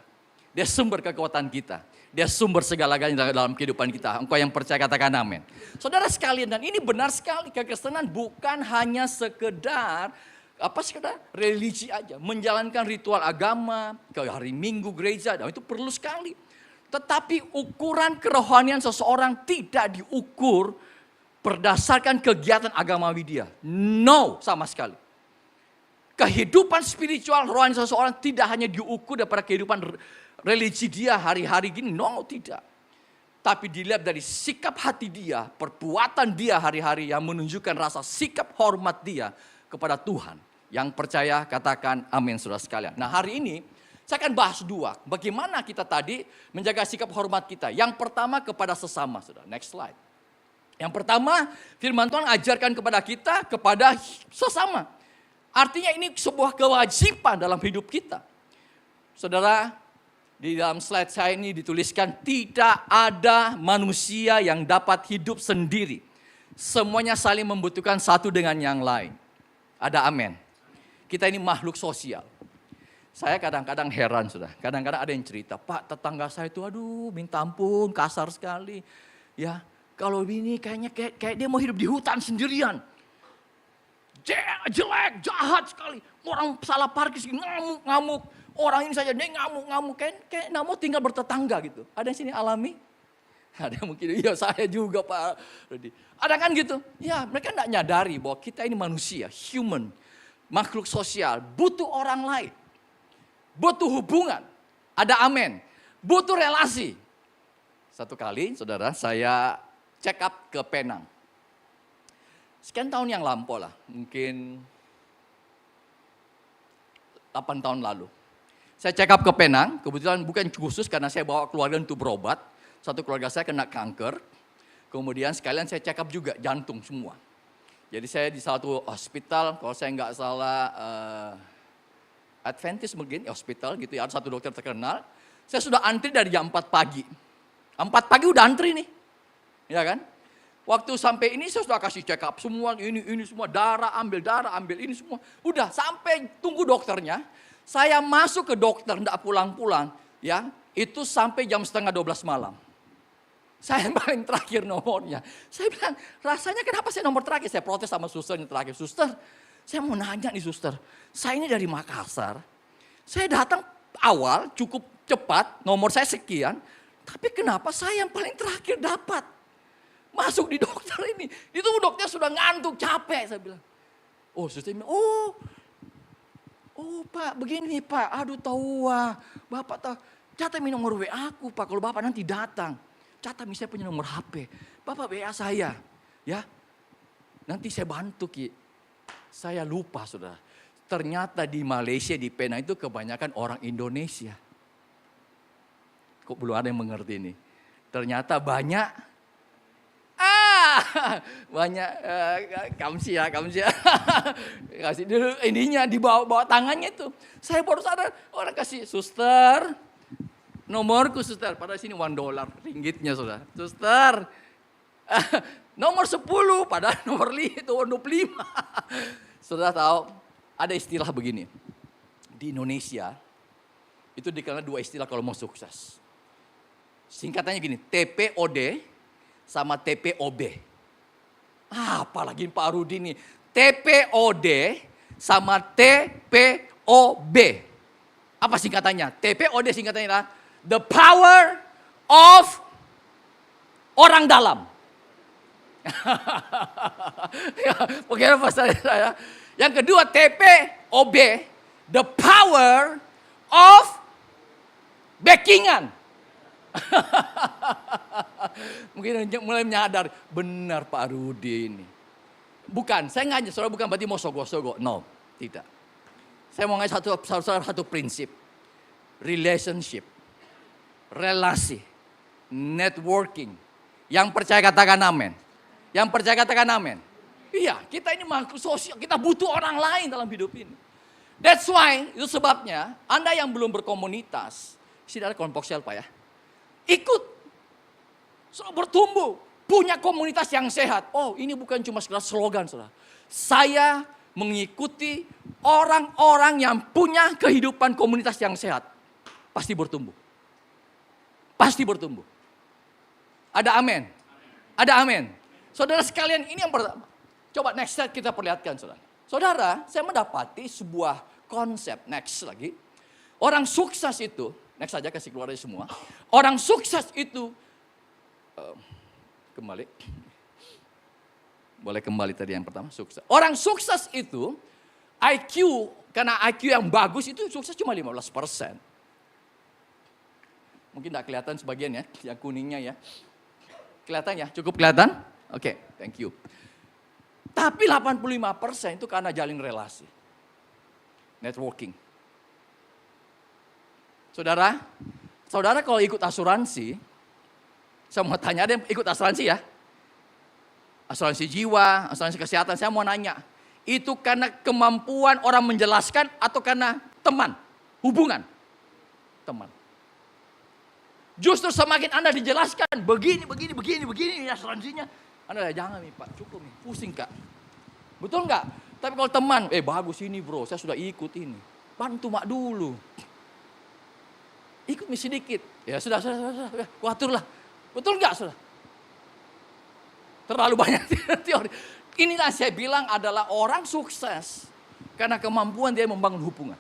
Dia sumber kekuatan kita. Dia sumber segala-galanya dalam kehidupan kita. Engkau yang percaya katakan amin. Saudara sekalian, dan ini benar sekali, kekristenan bukan hanya sekedar religi aja, menjalankan ritual agama, ke hari Minggu gereja, dan itu perlu sekali. Tetapi ukuran kerohanian seseorang tidak diukur berdasarkan kegiatan agamawi dia. No, sama sekali. Kehidupan spiritual rohani seseorang tidak hanya diukur daripada kehidupan religi dia hari-hari gini, no, tidak. Tapi dilihat dari sikap hati dia, perbuatan dia hari-hari yang menunjukkan rasa sikap hormat dia kepada Tuhan. Yang percaya katakan amin saudara sekalian. Nah hari ini saya akan bahas dua. Bagaimana kita tadi menjaga sikap hormat kita. Yang pertama kepada sesama saudara. Next slide. Yang pertama firman Tuhan ajarkan kepada kita kepada sesama. Artinya ini sebuah kewajiban dalam hidup kita. Saudara, di dalam slide saya ini dituliskan tidak ada manusia yang dapat hidup sendiri. Semuanya saling membutuhkan satu dengan yang lain. Ada amin. Kita ini makhluk sosial. Saya kadang-kadang heran sudah. Kadang-kadang ada yang cerita, Pak tetangga saya itu aduh minta ampun kasar sekali. Ya kalau ini kayaknya kayak dia mau hidup di hutan sendirian. Jelek, jahat sekali. Orang salah parkir ngamuk-ngamuk. Orang ini saja, dia ngamuk-ngamuk, kayak nggak mau tinggal bertetangga gitu. Ada yang sini alami? Ada yang mungkin, iya saya juga Pak Rudi. Ada kan gitu? Ya mereka nggak nyadari bahwa kita ini manusia, human, makhluk sosial, butuh orang lain. Butuh hubungan, ada amin. Butuh relasi. Satu kali saudara, saya check up ke Penang. Sekian tahun yang lampau lah, mungkin 8 tahun lalu. Saya check up ke Penang, kebetulan bukan khusus karena saya bawa keluarga untuk berobat. Satu keluarga saya kena kanker, kemudian sekalian saya check up juga jantung semua. Jadi saya di satu hospital, kalau saya nggak salah Adventist mungkin, hospital gitu ya, ada satu dokter terkenal. Saya sudah antri dari jam 4 pagi. 4 pagi udah antri nih, ya kan? Waktu sampai ini saya sudah kasih check up semua, ini semua, darah ambil ini semua. Udah sampai tunggu dokternya, saya masuk ke dokter, enggak pulang-pulang, ya itu sampai jam setengah 12 malam. Saya yang paling terakhir nomornya. Saya bilang, rasanya kenapa saya nomor terakhir? Saya protes sama susternya terakhir. Suster, saya mau nanya nih suster, saya ini dari Makassar. Saya datang awal cukup cepat, nomor saya sekian. Tapi kenapa saya yang paling terakhir dapat? Masuk di dokter ini. Itu dokter sudah ngantuk, capek. Saya bilang, oh suster bilang, oh Pak, begini Pak, aduh tahu Bapak tahu. Catat nomor WA aku Pak, kalau Bapak nanti datang. Catat saya punya nomor HP. Bapak WA saya, ya. Nanti saya bantu Ki. Saya lupa saudara. Ternyata di Malaysia, di Penang itu kebanyakan orang Indonesia. Kok belum ada yang mengerti ini? Ternyata banyak. Banyak kamsia. Kasih dulu ininya di bawah tangannya itu. Saya baru sadar orang kasih suster. Nomorku suster, padahal sini $1 ringgitnya saudara. Suster, nomor 10 padahal nomor 25. Saudara tahu ada istilah begini. Di Indonesia itu dikenal 2 istilah kalau mau sukses. Singkatannya gini, TPOD sama TPOB. Apalagi Pak Rudi nih, TPOD sama TPOB. Apa singkatannya? TPOD singkatannya adalah the power of orang dalam. Bagaimana bahasa saya? Yang kedua TPOB, the power of backingan. Mungkin mulai menyadar, benar Pak Rudi ini. Bukan, saya ngajak, saudara bukan berarti mau sogok-sogok. No, tidak. Saya mau ngajak satu prinsip. Relationship. Relasi. Networking. Yang percaya katakan amin. Yang percaya katakan amin. Iya, kita ini makhluk sosial, kita butuh orang lain dalam hidup ini. That's why, itu sebabnya, Anda yang belum berkomunitas, sini ada kelompok sel Pak ya. Ikut. Bertumbuh. Punya komunitas yang sehat. Oh ini bukan cuma sekedar slogan saudara. Saya mengikuti orang-orang yang punya kehidupan komunitas yang sehat. Pasti bertumbuh. Pasti bertumbuh. Ada amin. Ada amin. Saudara sekalian ini yang pertama. Coba next slide kita perlihatkan saudara. Saudara saya mendapati sebuah konsep next lagi. Orang sukses itu, next saja kasih keluar dari semua. Orang sukses itu, kembali. Boleh kembali tadi yang pertama, sukses. Orang sukses itu, IQ, karena IQ yang bagus itu sukses cuma 15%. Mungkin tidak kelihatan sebagian ya, yang kuningnya ya. Kelihatan ya, cukup kelihatan? Oke, thank you. Tapi 85% itu karena jalin relasi. Networking. Saudara kalau ikut asuransi, saya mau tanya, ada yang ikut asuransi ya? Asuransi jiwa, asuransi kesehatan, saya mau nanya. Itu karena kemampuan orang menjelaskan atau karena teman, hubungan? Teman. Justru semakin Anda dijelaskan, begini asuransinya. Anda jangan nih Pak, cukup nih, pusing Kak. Betul nggak? Tapi kalau teman, bagus ini bro, saya sudah ikut ini. Bantu mak dulu. Ikut sedikit. Ya sudah, kuaturlah. Betul nggak sudah? Terlalu banyak teori. Inilah saya bilang adalah orang sukses. Karena kemampuan dia membangun hubungan.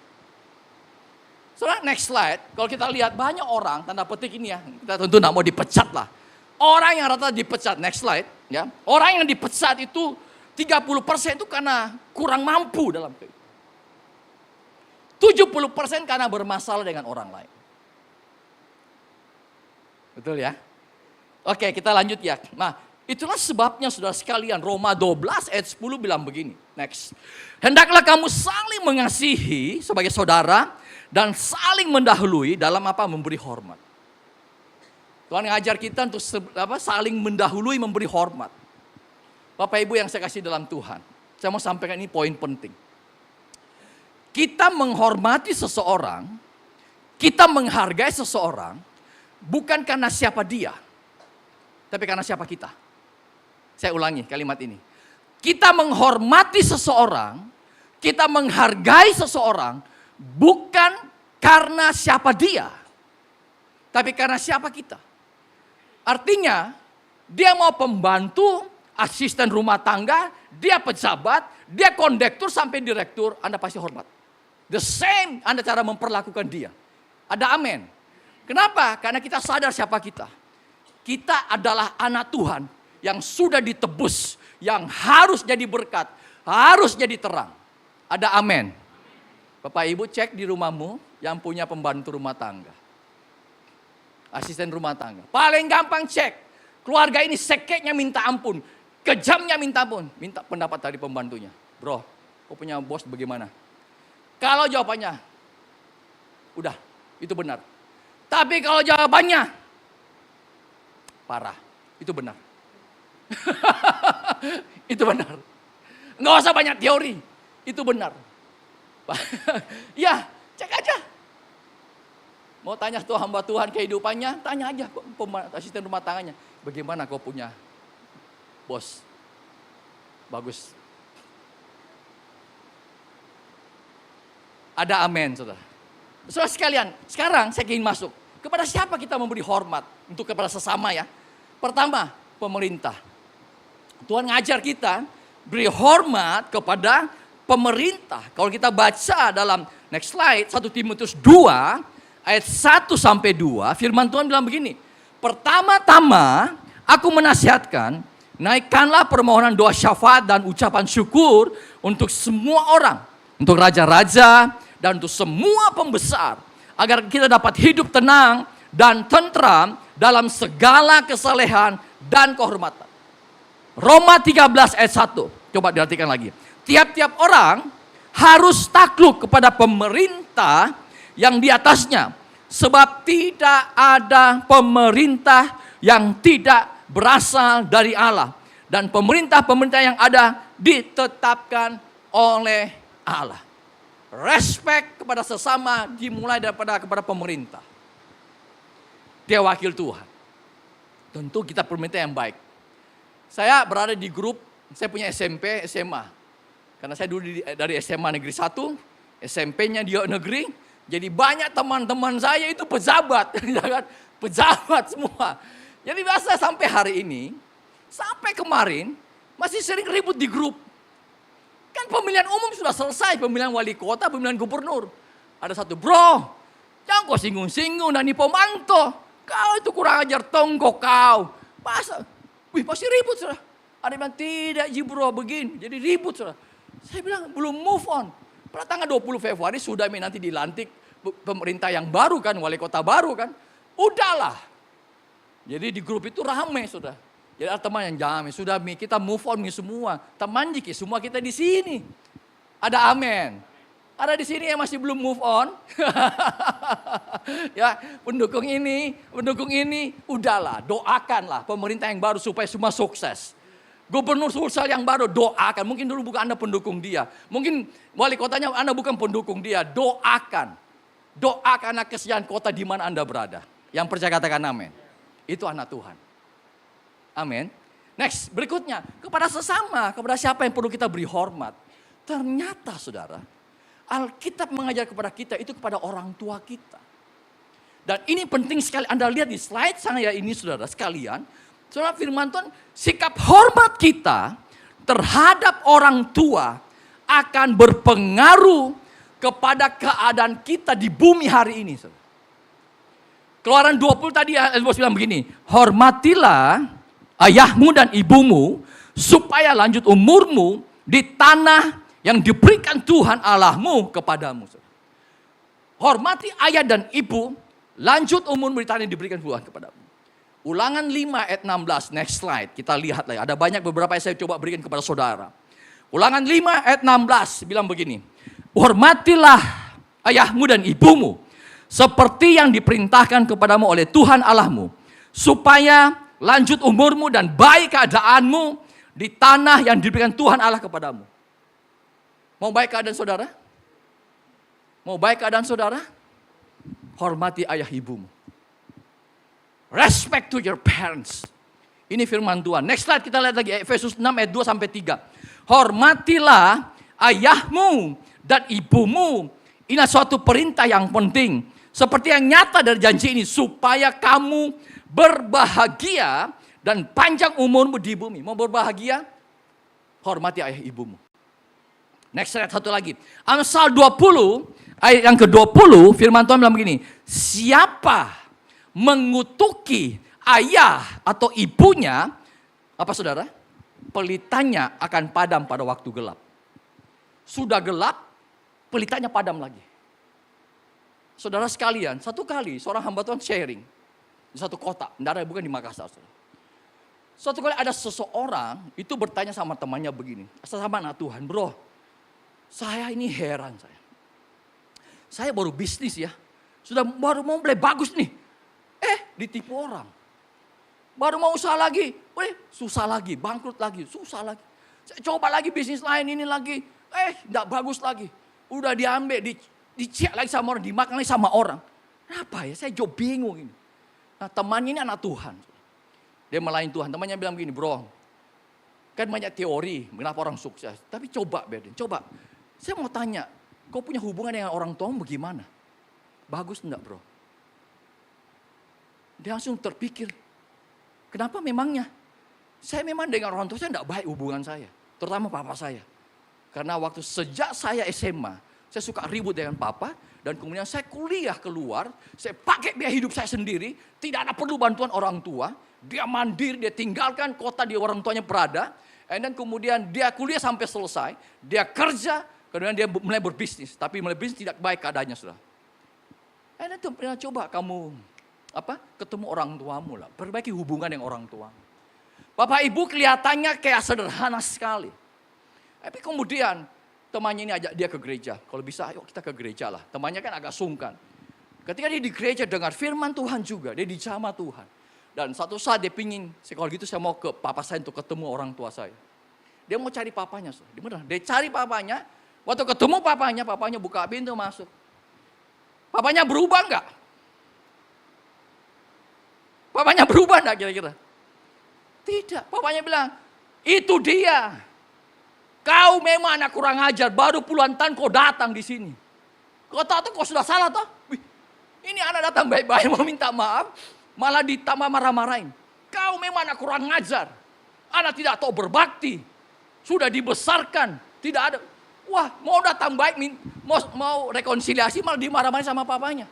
Saudara, next slide. Kalau kita lihat banyak orang, tanda petik ini ya, kita tentu tidak mau dipecat lah. Orang yang rata dipecat, next slide. Ya, orang yang dipecat itu 30% itu karena kurang mampu dalam kehidupan. 70% karena bermasalah dengan orang lain. Betul ya? Oke, kita lanjut ya. Nah, itulah sebabnya saudara sekalian, Roma 12 ayat 10 bilang begini. Next. Hendaklah kamu saling mengasihi sebagai saudara dan saling mendahului dalam apa? Memberi hormat. Tuhan ngajar kita untuk saling mendahului, memberi hormat. Bapak Ibu yang saya kasih dalam Tuhan, saya mau sampaikan ini poin penting. Kita menghormati seseorang, kita menghargai seseorang, bukan karena siapa dia, tapi karena siapa kita. Saya ulangi kalimat ini. Kita menghormati seseorang, kita menghargai seseorang, bukan karena siapa dia, tapi karena siapa kita. Artinya, dia mau pembantu, asisten rumah tangga, dia pejabat, dia kondektur sampai direktur, Anda pasti hormat. The same Anda cara memperlakukan dia. Ada amin. Kenapa? Karena kita sadar siapa kita. Kita adalah anak Tuhan yang sudah ditebus, yang harus jadi berkat, harus jadi terang. Ada amin. Bapak Ibu cek di rumahmu yang punya pembantu rumah tangga. Asisten rumah tangga. Paling gampang cek. Keluarga ini sekeknya minta ampun. Kejamnya minta ampun. Minta pendapat dari pembantunya. Bro, kau punya bos bagaimana? Kalau jawabannya, udah, itu benar. Tapi kalau jawabannya, parah, itu benar. Itu benar. Nggak usah banyak teori, itu benar. Ya, cek aja. Mau tanya tuh hamba Tuhan kehidupannya, tanya aja asisten rumah tangganya. Bagaimana kau punya bos? Bagus. Ada amin, saudara. Saudara sekalian, sekarang saya ingin masuk. Kepada siapa kita memberi hormat? Untuk kepada sesama ya. Pertama, pemerintah. Tuhan ngajar kita beri hormat kepada pemerintah. Kalau kita baca dalam next slide, 1 Timotius 2 ayat 1 sampai 2, firman Tuhan bilang begini. Pertama-tama aku menasihatkan, naikkanlah permohonan doa syafaat dan ucapan syukur untuk semua orang. Untuk raja-raja dan untuk semua pembesar. Agar kita dapat hidup tenang dan tentram dalam segala kesalehan dan kehormatan. Roma 13 ayat 1. Coba diartikan lagi. Tiap-tiap orang harus takluk kepada pemerintah yang di atasnya. Sebab tidak ada pemerintah yang tidak berasal dari Allah. Dan pemerintah-pemerintah yang ada ditetapkan oleh Allah. Respect kepada sesama dimulai kepada pemerintah. Dia wakil Tuhan. Tentu kita pemerintah yang baik. Saya berada di grup, saya punya SMP, SMA. Karena saya dulu dari SMA Negeri 1, SMP-nya di negeri. Jadi banyak teman-teman saya itu pejabat. Pejabat semua. Jadi biasa sampai hari ini, sampai kemarin, masih sering ribut di grup. Kan pemilihan umum sudah selesai, pemilihan wali kota, pemilihan gubernur. Ada satu, bro, jangan kau singgung-singgung Dani Pomanto. Kau itu kurang ajar, tonggok kau. Masih ribut sudah. Ada yang bilang, tidak Ji bro, begini. Jadi ribut sudah. Saya bilang, belum move on. Pada tanggal 20 Februari sudah nanti dilantik pemerintah yang baru kan, wali kota baru kan. Udahlah. Jadi di grup itu ramai sudah. Jadi ada teman yang jamin, sudah kita move on semua. Teman jiki, semua kita di sini. Ada amin. Ada di sini yang masih belum move on. Ya, pendukung ini, udahlah, doakanlah pemerintah yang baru supaya semua sukses. Gubernur Sulsel yang baru doakan. Mungkin dulu bukan Anda pendukung dia. Mungkin wali kotanya Anda bukan pendukung dia. Doakan. Doakan anak kesejahteraan kota di mana Anda berada. Yang percaya katakan amin. Itu anak Tuhan. Amin. Next, berikutnya. Kepada sesama, kepada siapa yang perlu kita beri hormat. Ternyata saudara, Alkitab mengajar kepada kita itu kepada orang tua kita. Dan ini penting sekali Anda lihat di slide saya ini saudara sekalian. Saudara firman Tuhan, sikap hormat kita terhadap orang tua akan berpengaruh kepada keadaan kita di bumi hari ini. Saudara. Keluaran 20 tadi bos bilang begini, hormatilah ayahmu dan ibumu supaya lanjut umurmu di tanah yang diberikan Tuhan Allahmu kepadamu. Hormati ayah dan ibu, lanjut umurmu di tanah yang diberikan Tuhan kepadamu. Ulangan 5 ayat 16, next slide, kita lihat lagi. Ada banyak beberapa yang saya coba berikan kepada saudara. Ulangan 5 ayat 16 bilang begini, hormatilah ayahmu dan ibumu seperti yang diperintahkan kepadamu oleh Tuhan Allahmu, supaya lanjut umurmu dan baik keadaanmu di tanah yang diberikan Tuhan Allah kepadamu. Mau baik keadaan saudara? Mau baik keadaan saudara? Hormati ayah ibumu. Respect to your parents. Ini firman Tuhan. Next slide kita lihat lagi Efesus 6 ayat 2 sampai 3. Hormatilah ayahmu dan ibumu. Ini suatu perintah yang penting. Seperti yang nyata dari janji ini, supaya kamu berbahagia dan panjang umurmu di bumi. Mau berbahagia? Hormati ayah ibumu. Next slide satu lagi. Amsal 20 ayat yang ke-20 firman Tuhan bilang begini. Siapa mengutuki ayah atau ibunya, apa saudara? Pelitanya akan padam pada waktu gelap. Sudah gelap, pelitanya padam lagi. Saudara sekalian, satu kali seorang hamba Tuhan sharing di satu kota, bukan di Makassar. Saudara. Suatu kali ada seseorang itu bertanya sama temannya begini, sama anak Tuhan, bro, saya ini heran saya baru bisnis ya, sudah baru mau mulai bagus nih, ditipu orang. Baru mau usaha lagi, susah lagi, bangkrut lagi, susah lagi. Saya coba lagi bisnis lain ini lagi, enggak bagus lagi. Udah diambil, dicek lagi sama orang, dimakan lagi sama orang. Kenapa ya? Saya juga bingung ini. Nah temannya ini anak Tuhan. Dia melayan Tuhan. Temannya bilang begini, bro. Kan banyak teori, kenapa orang sukses. Tapi coba Berdin, coba. Saya mau tanya, kau punya hubungan dengan orang tuamu bagaimana? Bagus enggak bro? Dia langsung terpikir, kenapa memangnya? Saya memang dengan orang tua saya enggak baik hubungan saya. Terutama papa saya. Karena waktu sejak saya SMA, saya suka ribut dengan papa, dan kemudian saya kuliah keluar, saya pakai biaya hidup saya sendiri, tidak ada perlu bantuan orang tua, dia mandiri, dia tinggalkan kota di orang tuanya berada, dan kemudian dia kuliah sampai selesai, dia kerja, kemudian dia mulai berbisnis, tapi mulai bisnis tidak baik keadaannya sudah. Dan itu coba kamu ketemu orang tuamu lah, perbaiki hubungan dengan orang tua. Bapak ibu kelihatannya kayak sederhana sekali, tapi kemudian temannya ini ajak dia ke gereja. Kalau bisa, ayo kita ke gereja lah. Temannya kan agak sungkan. Ketika dia di gereja dengar firman Tuhan juga, dia dijamah Tuhan. Dan satu saat dia pingin, kalau gitu saya mau ke papa saya untuk ketemu orang tua saya. Dia mau cari papanya. Dia cari papanya, waktu ketemu papanya buka pintu masuk. Papanya berubah enggak? Papanya berubah enggak kira-kira? Tidak, papanya bilang, itu dia. Kau memang anak kurang ajar, baru puluhan tahun kau datang di sini. Kau tahu tuh kau sudah salah toh? Wih, ini anak datang baik-baik mau minta maaf, malah ditambah marah-marahin. Kau memang anak kurang ajar. Anak tidak tahu berbakti. Sudah dibesarkan, tidak ada. Wah, mau datang baik, mau rekonsiliasi malah dimarah-marahin sama papanya.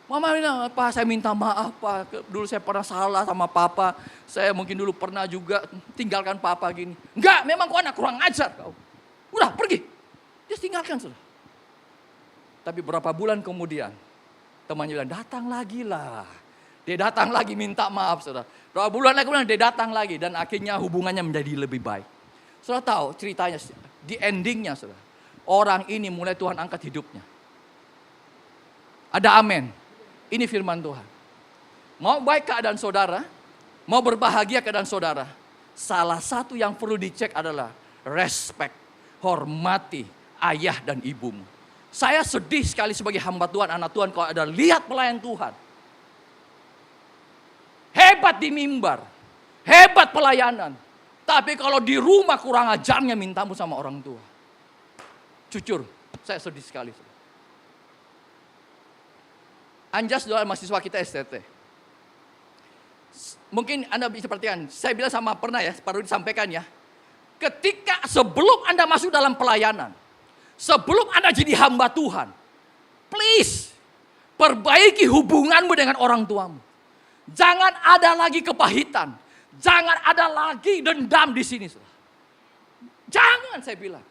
Mama bilang, Pak saya minta maaf Pak, dulu saya pernah salah sama Papa. Saya mungkin dulu pernah juga tinggalkan Papa gini. Enggak, memang kau anak kurang ajar kau. Udah pergi, dia tinggalkan sudah. Tapi berapa bulan kemudian, temannya bilang datang lagi lah. Dia datang lagi minta maaf saudara. Berapa bulan lagi kemudian dia datang lagi. Dan akhirnya hubungannya menjadi lebih baik. Saudara tahu ceritanya, di endingnya saudara. Orang ini mulai Tuhan angkat hidupnya. Ada amin. Ini firman Tuhan. Mau baik keadaan saudara, mau berbahagia keadaan saudara, salah satu yang perlu dicek adalah respect, hormati ayah dan ibumu. Saya sedih sekali sebagai hamba Tuhan, anak Tuhan, kalau ada lihat pelayan Tuhan. Hebat di mimbar, hebat pelayanan. Tapi kalau di rumah kurang ajarnya mintamu sama orang tua. Jujur, saya sedih sekali. Anjas doa mahasiswa kita STT. Mungkin Anda bisa perhatikan, saya bilang pernah ya, baru disampaikan ya. Ketika sebelum Anda masuk dalam pelayanan, Sebelum Anda jadi hamba Tuhan, please perbaiki hubunganmu dengan orang tuamu. Jangan ada lagi kepahitan. Jangan ada lagi dendam di sini. Jangan, saya bilang.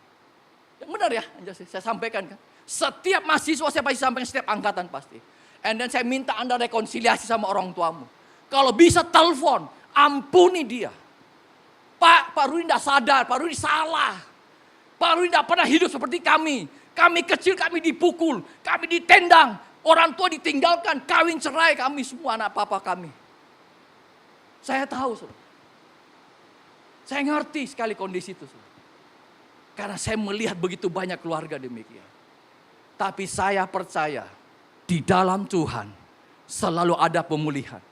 Yang benar ya, saya sampaikan kan. Setiap mahasiswa saya pasti sampaikan, setiap angkatan pasti. And then saya minta Anda rekonsiliasi sama orang tuamu. Kalau bisa telepon, ampuni dia. Pak Rudi tidak sadar, Pak Rudi salah. Pak Rudi tidak pernah hidup seperti kami. Kami kecil, kami dipukul, kami ditendang. Orang tua ditinggalkan, kawin cerai, kami semua anak papa kami. Saya tahu, saudara. Saya ngerti sekali kondisi itu, saudara. Karena saya melihat begitu banyak keluarga demikian. Tapi saya percaya, di dalam Tuhan selalu ada pemulihan.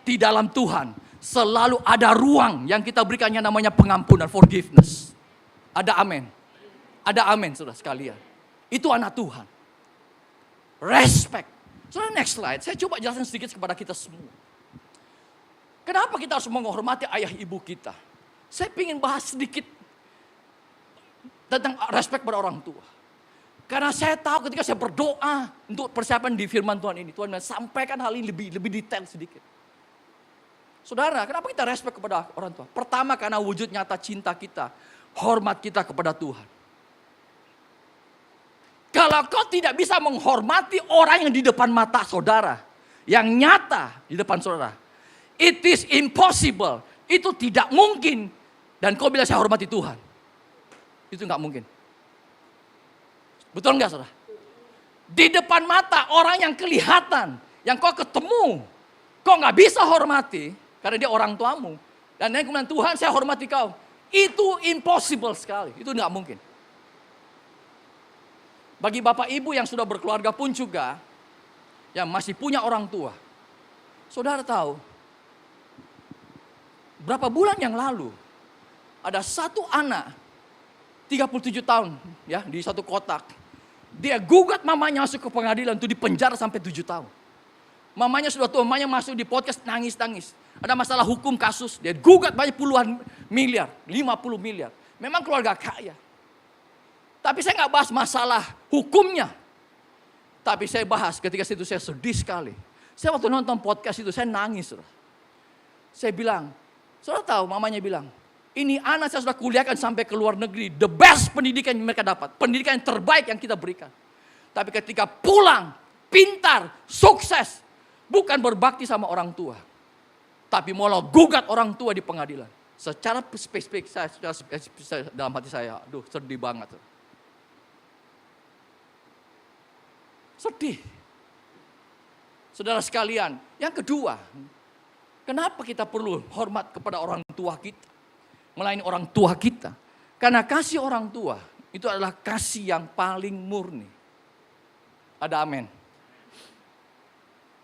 Di dalam Tuhan selalu ada ruang yang kita berikannya namanya pengampunan, forgiveness. Ada amin. Ada amin, saudara sekalian. Itu anak Tuhan. Respect. Saudara, next slide. Saya coba jelaskan sedikit kepada kita semua. Kenapa kita harus menghormati ayah ibu kita? Saya ingin bahas sedikit tentang respect pada orang tua. Karena saya tahu ketika saya berdoa untuk persiapan di firman Tuhan ini, Tuhan sampaikan hal ini lebih detail sedikit. Saudara, kenapa kita respect kepada orang tua? Pertama, karena wujud nyata cinta kita, hormat kita kepada Tuhan. Kalau kau tidak bisa menghormati orang yang di depan mata saudara, yang nyata di depan saudara, it is impossible, itu tidak mungkin. Dan kau bilang saya hormati Tuhan, itu nggak mungkin. Betul nggak, saudara? Di depan mata orang yang kelihatan, yang kau ketemu, kau nggak bisa hormati karena dia orang tuamu. Dan yang kemudian Tuhan saya hormati kau, itu impossible sekali, itu nggak mungkin. Bagi bapak ibu yang sudah berkeluarga pun juga, yang masih punya orang tua, saudara tahu, berapa bulan yang lalu, ada satu anak, 37 tahun ya di satu kotak. Dia gugat mamanya masuk ke pengadilan untuk dipenjara sampai 7 tahun. Mamanya sudah tua, mamanya masuk di podcast nangis-nangis. Ada masalah hukum kasus, dia gugat banyak puluhan miliar, 50 miliar. Memang keluarga kaya. Tapi saya nggak bahas masalah hukumnya. Tapi saya bahas ketika itu saya sedih sekali. Saya waktu nonton podcast itu saya nangis. Saya bilang, saudara tahu mamanya bilang, ini anak saya sudah kuliahkan sampai ke luar negeri. The best pendidikan yang mereka dapat. Pendidikan yang terbaik yang kita berikan. Tapi ketika pulang, pintar, sukses. Bukan berbakti sama orang tua. Tapi malah gugat orang tua di pengadilan. Secara spesifik, dalam hati saya, aduh sedih banget. Sedih. Saudara sekalian, yang kedua, kenapa kita perlu hormat kepada orang tua kita? Melayani orang tua kita. Karena kasih orang tua itu adalah kasih yang paling murni. Ada amin.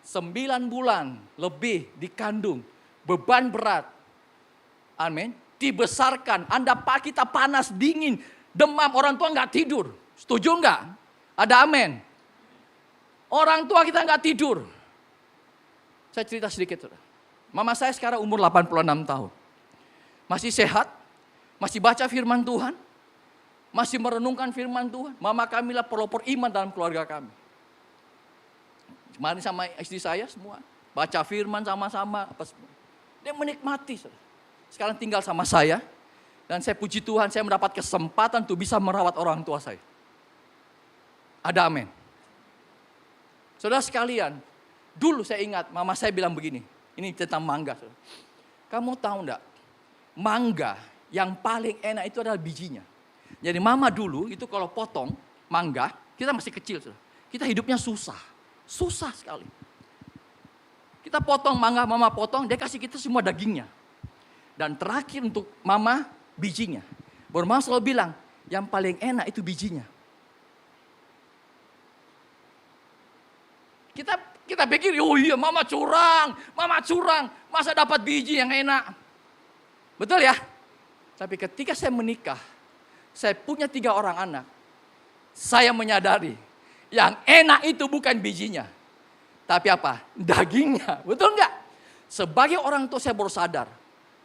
9 bulan lebih dikandung, beban berat. Amin. Dibesarkan, kita panas, dingin, demam, orang tua nggak tidur. Setuju nggak? Ada amin. Orang tua kita nggak tidur. Saya cerita sedikit. Mama saya sekarang umur 86 tahun. Masih sehat, masih baca firman Tuhan, masih merenungkan firman Tuhan. Mama kami lah pelopor iman dalam keluarga kami. Kemarin sama istri saya semua, baca firman sama-sama. Dia menikmati. Sekarang tinggal sama saya, dan saya puji Tuhan saya mendapat kesempatan untuk bisa merawat orang tua saya. Ada amin. Saudara sekalian, dulu saya ingat mama saya bilang begini, ini tentang mangga. Saudara. Kamu tahu enggak, mangga yang paling enak itu adalah bijinya. Jadi mama dulu itu kalau potong mangga, kita masih kecil. Saudara. Kita hidupnya susah sekali. Kita potong mangga, mama potong, dia kasih kita semua dagingnya. Dan terakhir untuk mama, bijinya. Baru mama selalu bilang, yang paling enak itu bijinya. Kita pikir, oh iya mama curang, masa dapat biji yang enak. Betul ya? Tapi ketika saya menikah, saya punya 3 orang anak. Saya menyadari, yang enak itu bukan bijinya. Tapi apa? Dagingnya, betul enggak? Sebagai orang tua saya baru sadar,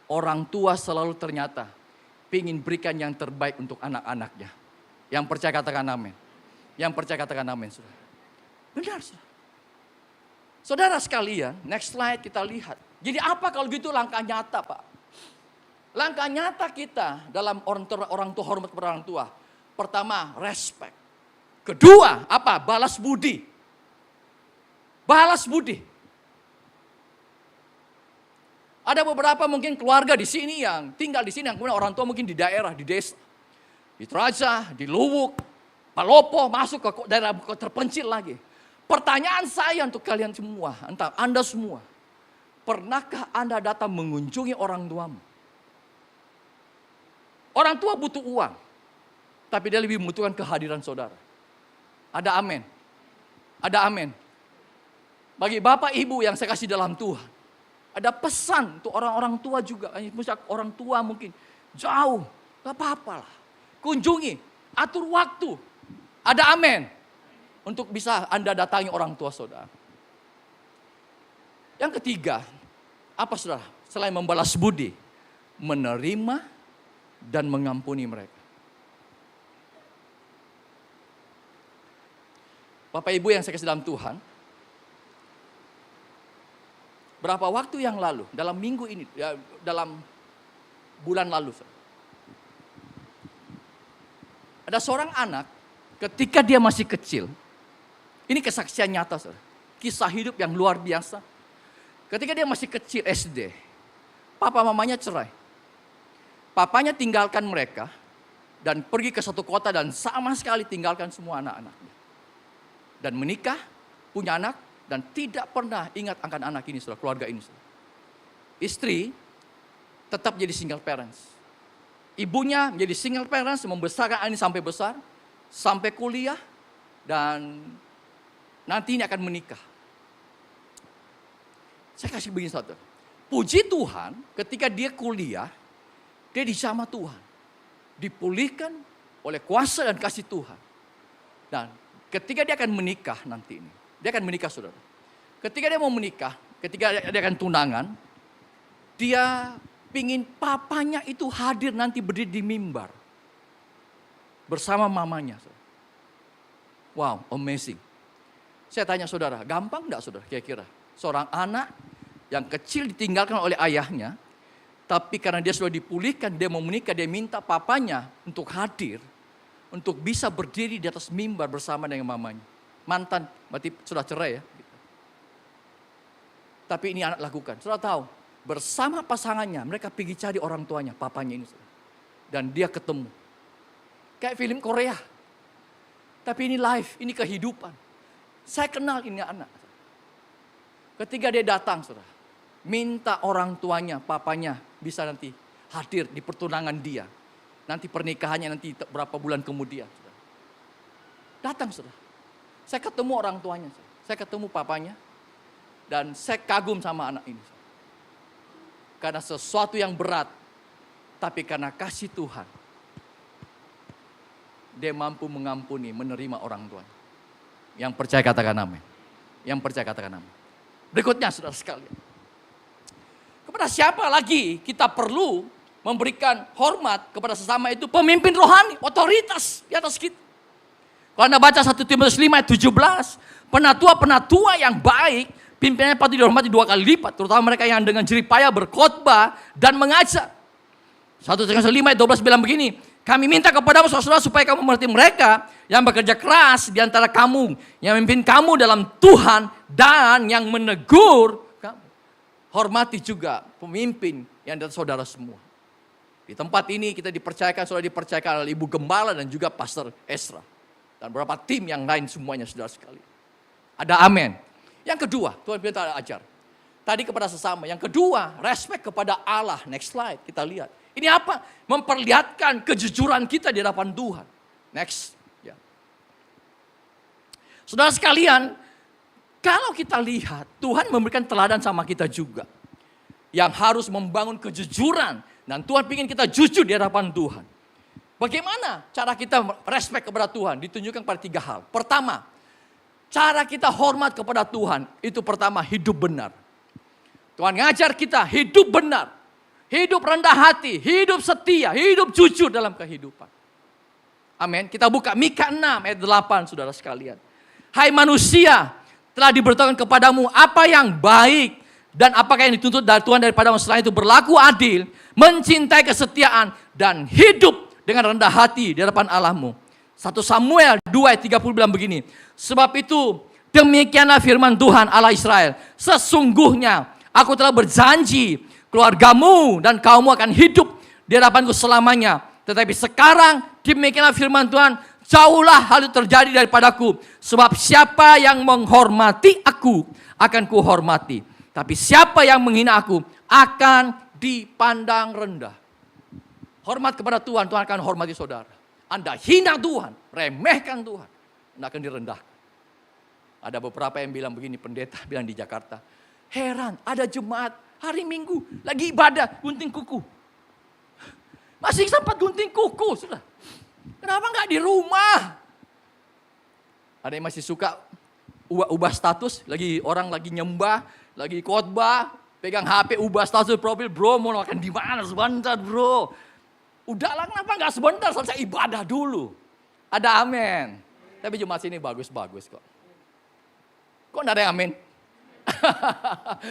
orang tua selalu ternyata ingin berikan yang terbaik untuk anak-anaknya. Yang percaya katakan amin. Yang percaya katakan amin, saudara. Benar, saudara. Saudara sekalian, next slide kita lihat. Jadi apa kalau gitu langkah nyata, Pak? Langkah nyata kita dalam orang tua, hormat kepada orang tua. Pertama, respect. Kedua, apa? Balas budi. Balas budi. Ada beberapa mungkin keluarga di sini yang tinggal di sini, yang kemudian orang tua mungkin di daerah, di desa. Di Toraja, di Luwuk, Palopo, masuk ke daerah terpencil lagi. Pertanyaan saya untuk kalian semua, entah Anda semua. Pernahkah Anda datang mengunjungi orang tuamu? Orang tua butuh uang, tapi dia lebih membutuhkan kehadiran saudara. Ada amin. Ada amin. Bagi bapak ibu yang saya kasih dalam Tuhan. Ada pesan untuk orang-orang tua juga. Orang tua mungkin jauh, gak apa-apa lah. Kunjungi, atur waktu. Ada amin. Untuk bisa Anda datangi orang tua saudara. Yang ketiga, apa saudara? Selain membalas budi, menerima dan mengampuni mereka. Bapak Ibu yang saya kasih dalam Tuhan, berapa waktu yang lalu, dalam minggu ini, dalam bulan lalu, ada seorang anak ketika dia masih kecil, ini kesaksian nyata, kisah hidup yang luar biasa. Ketika dia masih kecil SD, papa mamanya cerai. Papanya tinggalkan mereka dan pergi ke satu kota dan sama sekali tinggalkan semua anak-anaknya. Dan menikah, punya anak, dan tidak pernah ingat akan anak ini, saudara, keluarga ini. Saudara. Istri tetap jadi single parents. Ibunya menjadi single parents, membesarkan ini sampai besar, sampai kuliah, dan nanti ini akan menikah. Saya kasih begini satu. Puji Tuhan, ketika dia kuliah, dia dijamah Tuhan. Dipulihkan oleh kuasa dan kasih Tuhan. Dan ketika dia akan menikah nanti ini, dia akan menikah, saudara. Ketika dia mau menikah, ketika dia akan tunangan, dia pingin papanya itu hadir nanti berdiri di mimbar. Bersama mamanya. Saudara. Wow, amazing. Saya tanya saudara, gampang enggak saudara kira-kira? Seorang anak yang kecil ditinggalkan oleh ayahnya, tapi karena dia sudah dipulihkan, dia mau menikah, dia minta papanya untuk hadir, untuk bisa berdiri di atas mimbar bersama dengan mamanya. Mantan, berarti sudah cerai ya. Tapi ini anak lakukan. Sudah tahu, bersama pasangannya mereka pergi cari orang tuanya, papanya ini. Dan dia ketemu. Kayak film Korea. Tapi ini live, ini kehidupan. Saya kenal ini anak. Ketika dia datang, saudara, minta orang tuanya, papanya bisa nanti hadir di pertunangan dia. Nanti pernikahannya nanti berapa bulan kemudian. Saudara. Datang, saudara. Saya ketemu orang tuanya, saya ketemu papanya, dan saya kagum sama anak ini. Karena sesuatu yang berat, tapi karena kasih Tuhan, dia mampu mengampuni, menerima orang tuanya. Yang percaya katakan amin. Yang percaya katakan amin. Berikutnya saudara sekalian. Kepada siapa lagi kita perlu memberikan hormat kepada sesama itu? Pemimpin rohani, otoritas di atas kita. Kalau Anda baca 1 Timotius 5 ayat 17, penatua-penatua yang baik, pimpinannya patut dihormati 2 kali lipat. Terutama mereka yang dengan jerih payah berkhotbah dan mengajar. 1 Timotius 5 ayat 12 bilang begini, kami minta kepadamu saudara supaya kamu mengerti mereka yang bekerja keras di antara kamu, yang memimpin kamu dalam Tuhan dan yang menegur kamu. Hormati juga pemimpin yang dari saudara semua. Di tempat ini kita dipercayakan, saudara dipercayakan oleh Ibu Gembala dan juga Pastor Esra. Dan beberapa tim yang lain semuanya saudara sekali. Ada amin. Yang kedua, Tuhan kita ajar. Tadi kepada sesama. Yang kedua, respect kepada Allah. Next slide, kita lihat. Ini apa? Memperlihatkan kejujuran kita di hadapan Tuhan. Next. Ya. Saudara sekalian, kalau kita lihat, Tuhan memberikan teladan sama kita juga. Yang harus membangun kejujuran. Dan Tuhan ingin kita jujur di hadapan Tuhan. Bagaimana cara kita respect kepada Tuhan? Ditunjukkan pada 3 hal. Pertama, cara kita hormat kepada Tuhan. Itu pertama, hidup benar. Tuhan ngajar kita hidup benar. Hidup rendah hati, hidup setia, hidup jujur dalam kehidupan. Amin. Kita buka Mika 6 ayat 8 saudara sekalian. Hai manusia, telah diberitahukan kepadamu apa yang baik dan apakah yang dituntut dari Tuhan daripadamu, selain itu berlaku adil, mencintai kesetiaan dan hidup dengan rendah hati di hadapan Allahmu. 1 Samuel 2 ayat 30 bilang begini. Sebab itu demikianlah firman Tuhan Allah Israel. Sesungguhnya aku telah berjanji keluargamu dan kaummu akan hidup di hadapanku selamanya. Tetapi sekarang demikianlah firman Tuhan, jauhlah hal itu terjadi daripadaku. Sebab siapa yang menghormati aku akan kuhormati. Tapi siapa yang menghina aku akan dipandang rendah. Hormat kepada Tuhan, Tuhan akan hormati saudara. Anda hina Tuhan, remehkan Tuhan, Anda akan direndahkan. Ada beberapa yang bilang begini, pendeta bilang di Jakarta, heran ada jemaat hari Minggu lagi ibadah gunting kuku. Masih sempat gunting kuku, sudah. Kenapa nggak di rumah? Ada yang masih suka ubah status, orang lagi nyembah, lagi khotbah, pegang HP, ubah status profil, bro mau makan di mana sebentar bro. Udahlah, kenapa nggak sebentar selesai ibadah dulu. Ada amin. Tapi jemaat sini bagus-bagus kok. Kok nggak ada yang amin?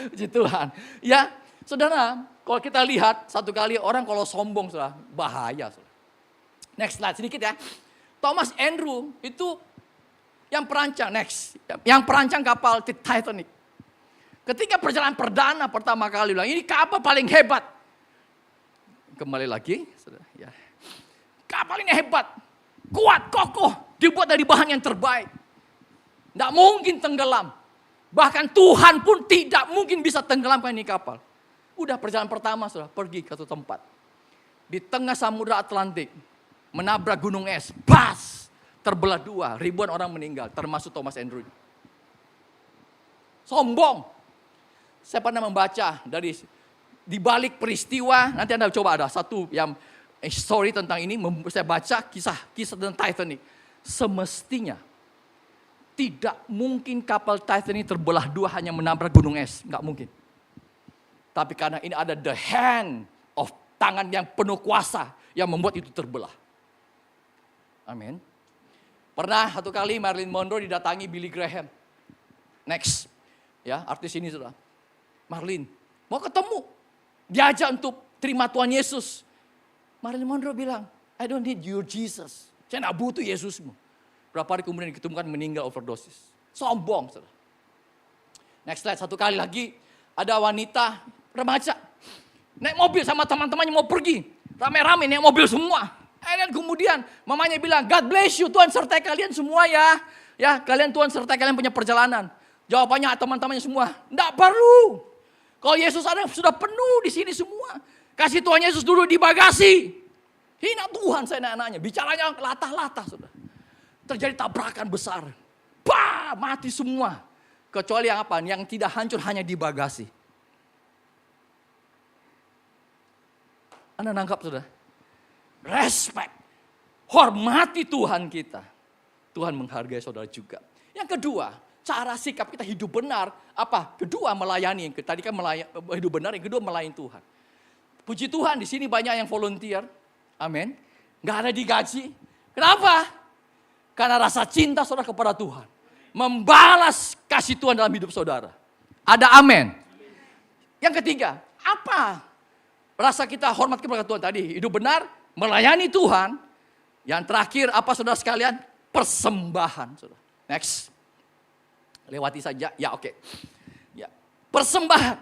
Puji Tuhan. Ya, saudara, kalau kita lihat satu kali orang kalau sombong, saudara, bahaya. Saudara. Next slide sedikit ya. Thomas Andrew itu yang perancang, yang perancang kapal Titanic. Ketika perjalanan perdana pertama kali bilang, ini kapal paling hebat. Kembali lagi, saudara, ya. Kapal ini hebat, kuat, kokoh, dibuat dari bahan yang terbaik. Tidak mungkin tenggelam. Bahkan Tuhan pun tidak mungkin bisa tenggelamkan ini kapal. Udah perjalanan pertama sudah pergi ke satu tempat. Di tengah samudra Atlantik. Menabrak gunung es. Bas! Terbelah dua. Ribuan orang meninggal. Termasuk Thomas Andrew. Sombong. Saya pernah membaca dari di balik peristiwa. Nanti Anda coba ada satu yang story tentang ini. Saya baca kisah tentang Titanic. Semestinya tidak mungkin kapal Titanic terbelah dua hanya menabrak gunung es. Nggak mungkin. Tapi karena ini ada the hand of tangan yang penuh kuasa yang membuat itu terbelah. Amin. Pernah satu kali Marilyn Monroe didatangi Billy Graham. Next. Ya, artis ini sudah. Marilyn, mau ketemu. Diajak untuk terima Tuhan Yesus. Marilyn Monroe bilang, I don't need your Jesus. Saya tidak butuh Yesusmu. Berapa hari kemudian diketemukan meninggal overdosis. Sombong. Saudara. Next slide, satu kali lagi. Ada wanita remaja. Naik mobil sama teman-temannya mau pergi. Rame-rame naik mobil semua. Dan kemudian mamanya bilang, God bless you, Tuhan sertai kalian semua ya. Ya, kalian Tuhan sertai kalian punya perjalanan. Jawabannya teman-temannya semua, enggak perlu. Kalau Yesus ada sudah penuh di sini semua. Kasih Tuhan Yesus dulu di bagasi. Hina Tuhan saya nanya, bicaranya latah-latah sudah. Terjadi tabrakan besar. Bah, mati semua. Kecuali yang apa? Yang tidak hancur hanya di bagasi. Anda nangkap sudah? Respect. Hormati Tuhan kita. Tuhan menghargai saudara juga. Yang kedua, cara sikap kita hidup benar. Apa? Kedua melayani. Tadi kan hidup benar, yang kedua melayani Tuhan. Puji Tuhan di sini banyak yang volunteer. Amin. Gak ada digaji. Kenapa? Karena rasa cinta saudara kepada Tuhan. Membalas kasih Tuhan dalam hidup saudara. Ada amin. Yang ketiga, apa rasa kita hormat kepada Tuhan tadi? Hidup benar, melayani Tuhan. Yang terakhir apa saudara sekalian? Persembahan. Saudara. Next. Lewati saja. Ya oke. Ya. Persembahan.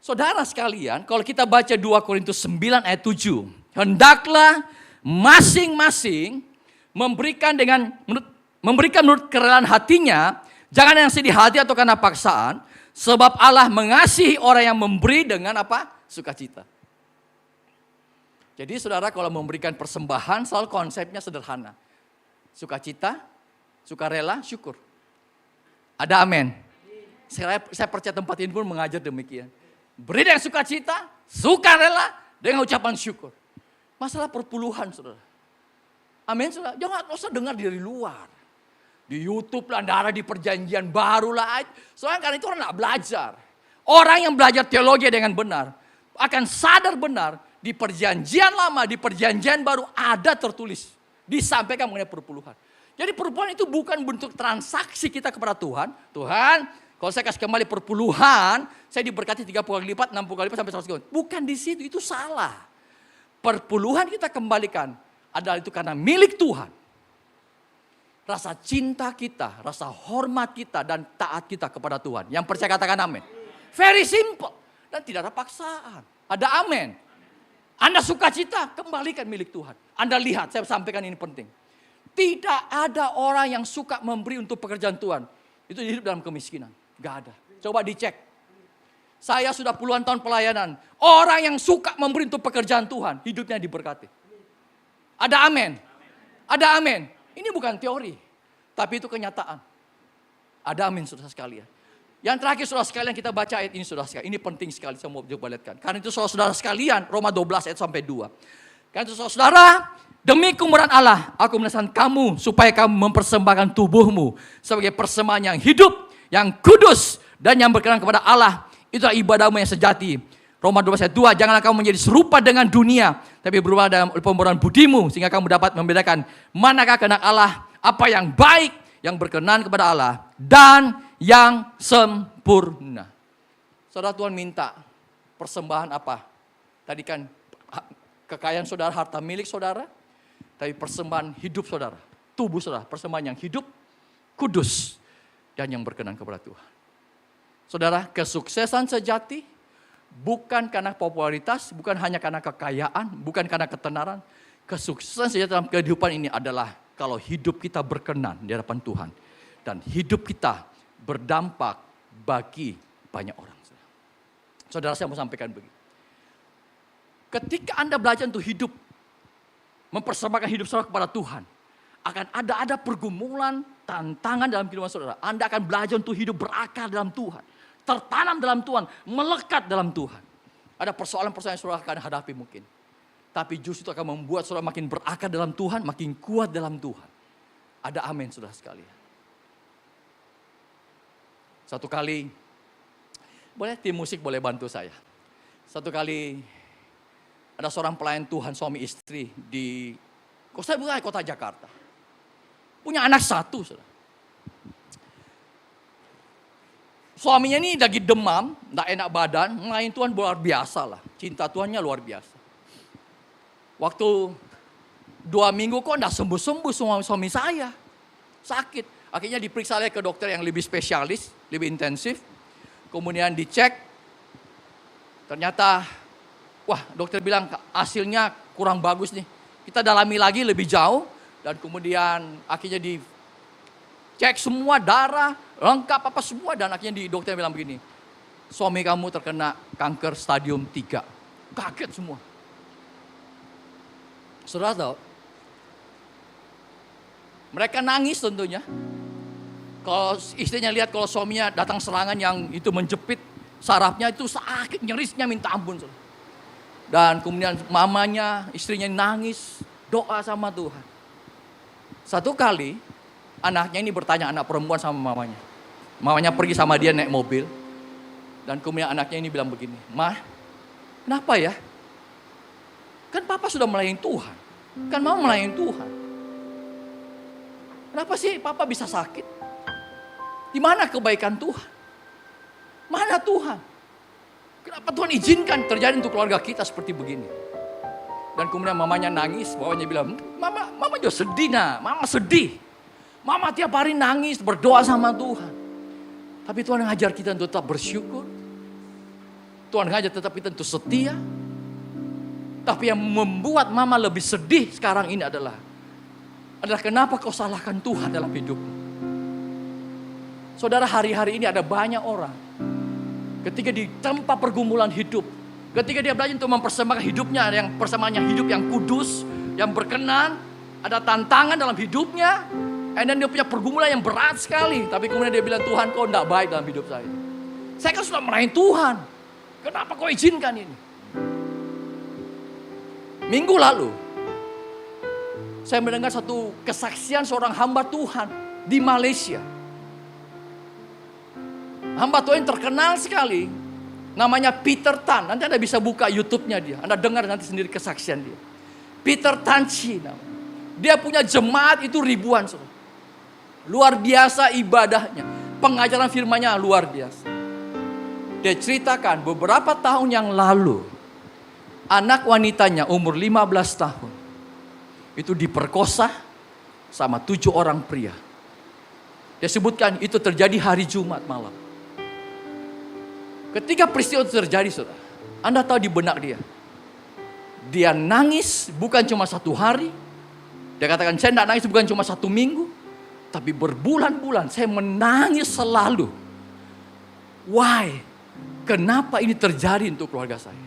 Saudara sekalian, kalau kita baca 2 Korintus 9 ayat 7. Hendaklah masing-masing memberikan menurut kerelaan hatinya, jangan yang sedih hati atau karena paksaan, sebab Allah mengasihi orang yang memberi dengan apa? Sukacita. Jadi saudara kalau memberikan persembahan selalu konsepnya sederhana. Sukacita, sukarela, syukur. Ada amin. Saya percaya tempat ini pun mengajar demikian. Beri dengan sukacita, sukarela dengan ucapan syukur. Masalah perpuluhan saudara. Amin saudara. Jangan usah dengar dari luar. Di YouTube lah, darah di perjanjian baru lah. Soalnya karena itu orang tidak belajar. Orang yang belajar teologi dengan benar akan sadar benar di perjanjian lama, di perjanjian baru ada tertulis Disampaikan mengenai perpuluhan. Jadi perpuluhan itu bukan bentuk transaksi kita kepada Tuhan. Tuhan, kalau saya kasih kembali perpuluhan, saya diberkati 30 kali lipat, 60 kali lipat sampai 100 kali lipat. Bukan di situ, itu salah. Perpuluhan kita kembalikan adalah itu karena milik Tuhan. Rasa cinta kita, rasa hormat kita dan taat kita kepada Tuhan. Yang percaya katakan amin. Very simple. Dan tidak ada paksaan. Ada amin. Anda sukacita, kembalikan milik Tuhan. Anda lihat, saya sampaikan ini penting. Tidak ada orang yang suka memberi untuk pekerjaan Tuhan. Itu hidup dalam kemiskinan. Gak ada. Coba dicek. Saya sudah puluhan tahun pelayanan. Orang yang suka memberi untuk pekerjaan Tuhan, hidupnya diberkati. Ada amin. Ada amin. Ini bukan teori. Tapi itu kenyataan. Ada amin saudara sekalian. Yang terakhir saudara sekalian kita baca ayat ini saudara sekalian. Ini penting sekali saya mau coba lihatkan. Karena itu saudara sekalian Roma 12 ayat sampai 2. Karena itu saudara, demi kemurahan Allah aku menasihkan kamu supaya kamu mempersembahkan tubuhmu sebagai persembahan yang hidup, yang kudus dan yang berkenan kepada Allah. Itulah ibadahmu yang sejati. Roma 12 ayat 2, janganlah kamu menjadi serupa dengan dunia, tapi berubah dalam pemurnian budimu sehingga kamu dapat membedakan manakah kehendak Allah, apa yang baik, yang berkenan kepada Allah dan yang sempurna. Saudara, Tuhan minta persembahan apa? Tadi kan kekayaan saudara, harta milik saudara, tapi persembahan hidup saudara, tubuh saudara, persembahan yang hidup, kudus dan yang berkenan kepada Tuhan. Saudara, kesuksesan sejati bukan karena popularitas, bukan hanya karena kekayaan, bukan karena ketenaran. Kesuksesan sejati dalam kehidupan ini adalah kalau hidup kita berkenan di hadapan Tuhan dan hidup kita berdampak bagi banyak orang. Saudara, saya mau sampaikan begini. Ketika Anda belajar untuk hidup, mempersembahkan hidup saudara kepada Tuhan, akan ada pergumulan, tantangan dalam kehidupan saudara. Anda akan belajar untuk hidup berakar dalam Tuhan, tertanam dalam Tuhan, melekat dalam Tuhan. Ada persoalan-persoalan yang saudara akan hadapi mungkin. Tapi justru itu akan membuat saudara makin berakar dalam Tuhan, makin kuat dalam Tuhan. Ada amin saudara sekalian. Satu kali, boleh tim musik boleh bantu saya. Satu kali ada seorang pelayan Tuhan suami istri di kota Jakarta. Punya anak satu saudara. Suaminya ini lagi demam, tidak enak badan, melayani Tuhan luar biasa lah. Cinta Tuhannya luar biasa. Waktu 2 minggu kok tidak sembuh-sembuh suami saya. Sakit. Akhirnya diperiksa ke dokter yang lebih spesialis, lebih intensif. Kemudian dicek. Ternyata, wah dokter bilang hasilnya kurang bagus nih. Kita dalami lagi lebih jauh. Dan kemudian akhirnya dicek semua darah, lengkap apa semua. Dan akhirnya dokter bilang begini, suami kamu terkena kanker stadium 3. Kaget semua. Saudara tahu, mereka nangis tentunya. Kalau istrinya lihat kalau suaminya datang serangan yang itu menjepit sarafnya itu sakit, nyerisnya minta ampun. Saudara. Dan kemudian mamanya, istrinya nangis, doa sama Tuhan. Satu kali anaknya ini bertanya, anak perempuan sama mamanya. Mamanya pergi sama dia naik mobil. Dan kemudian anaknya ini bilang begini, "Ma, kenapa ya? Kan papa sudah melayani Tuhan. Kan mama melayani Tuhan. Kenapa sih papa bisa sakit? Di mana kebaikan Tuhan? Mana Tuhan? Kenapa Tuhan izinkan terjadi untuk keluarga kita seperti begini?" Dan kemudian mamanya nangis, bapaknya bilang, Mama juga sedih nak, mama sedih. Mama tiap hari nangis, berdoa sama Tuhan. Tapi Tuhan ngajar kita untuk tetap bersyukur. Tuhan ngajar tetap kita untuk setia. Tapi yang membuat mama lebih sedih sekarang ini adalah kenapa kau salahkan Tuhan dalam hidupmu. Saudara, hari-hari ini ada banyak orang ketika di tempat pergumulan hidup, ketika dia belajar untuk mempersembahkan hidupnya, yang persembahannya hidup yang kudus, yang berkenan, ada tantangan dalam hidupnya, dan dia punya pergumulan yang berat sekali. Tapi kemudian dia bilang, Tuhan kau tidak baik dalam hidup saya. Saya kan sudah melayani Tuhan. Kenapa kau izinkan ini? Minggu lalu, saya mendengar satu kesaksian seorang hamba Tuhan di Malaysia. Hamba Tuhan terkenal sekali. Namanya Peter Tan. Nanti Anda bisa buka YouTube-nya dia. Anda dengar nanti sendiri kesaksian dia. Peter Tan Chi namanya. Dia punya jemaat itu ribuan. Saudara. Luar biasa ibadahnya. Pengajaran firman-Nya luar biasa. Dia ceritakan beberapa tahun yang lalu, anak wanitanya umur 15 tahun itu diperkosa sama 7 orang pria. Dia sebutkan itu terjadi hari Jumat malam. Ketika peristiwa itu terjadi, saudara, Anda tahu di benak dia. Dia nangis bukan cuma 1 hari. Dia katakan, saya tidak nangis bukan cuma 1 minggu. Tapi berbulan-bulan saya menangis selalu. Why? Kenapa ini terjadi untuk keluarga saya?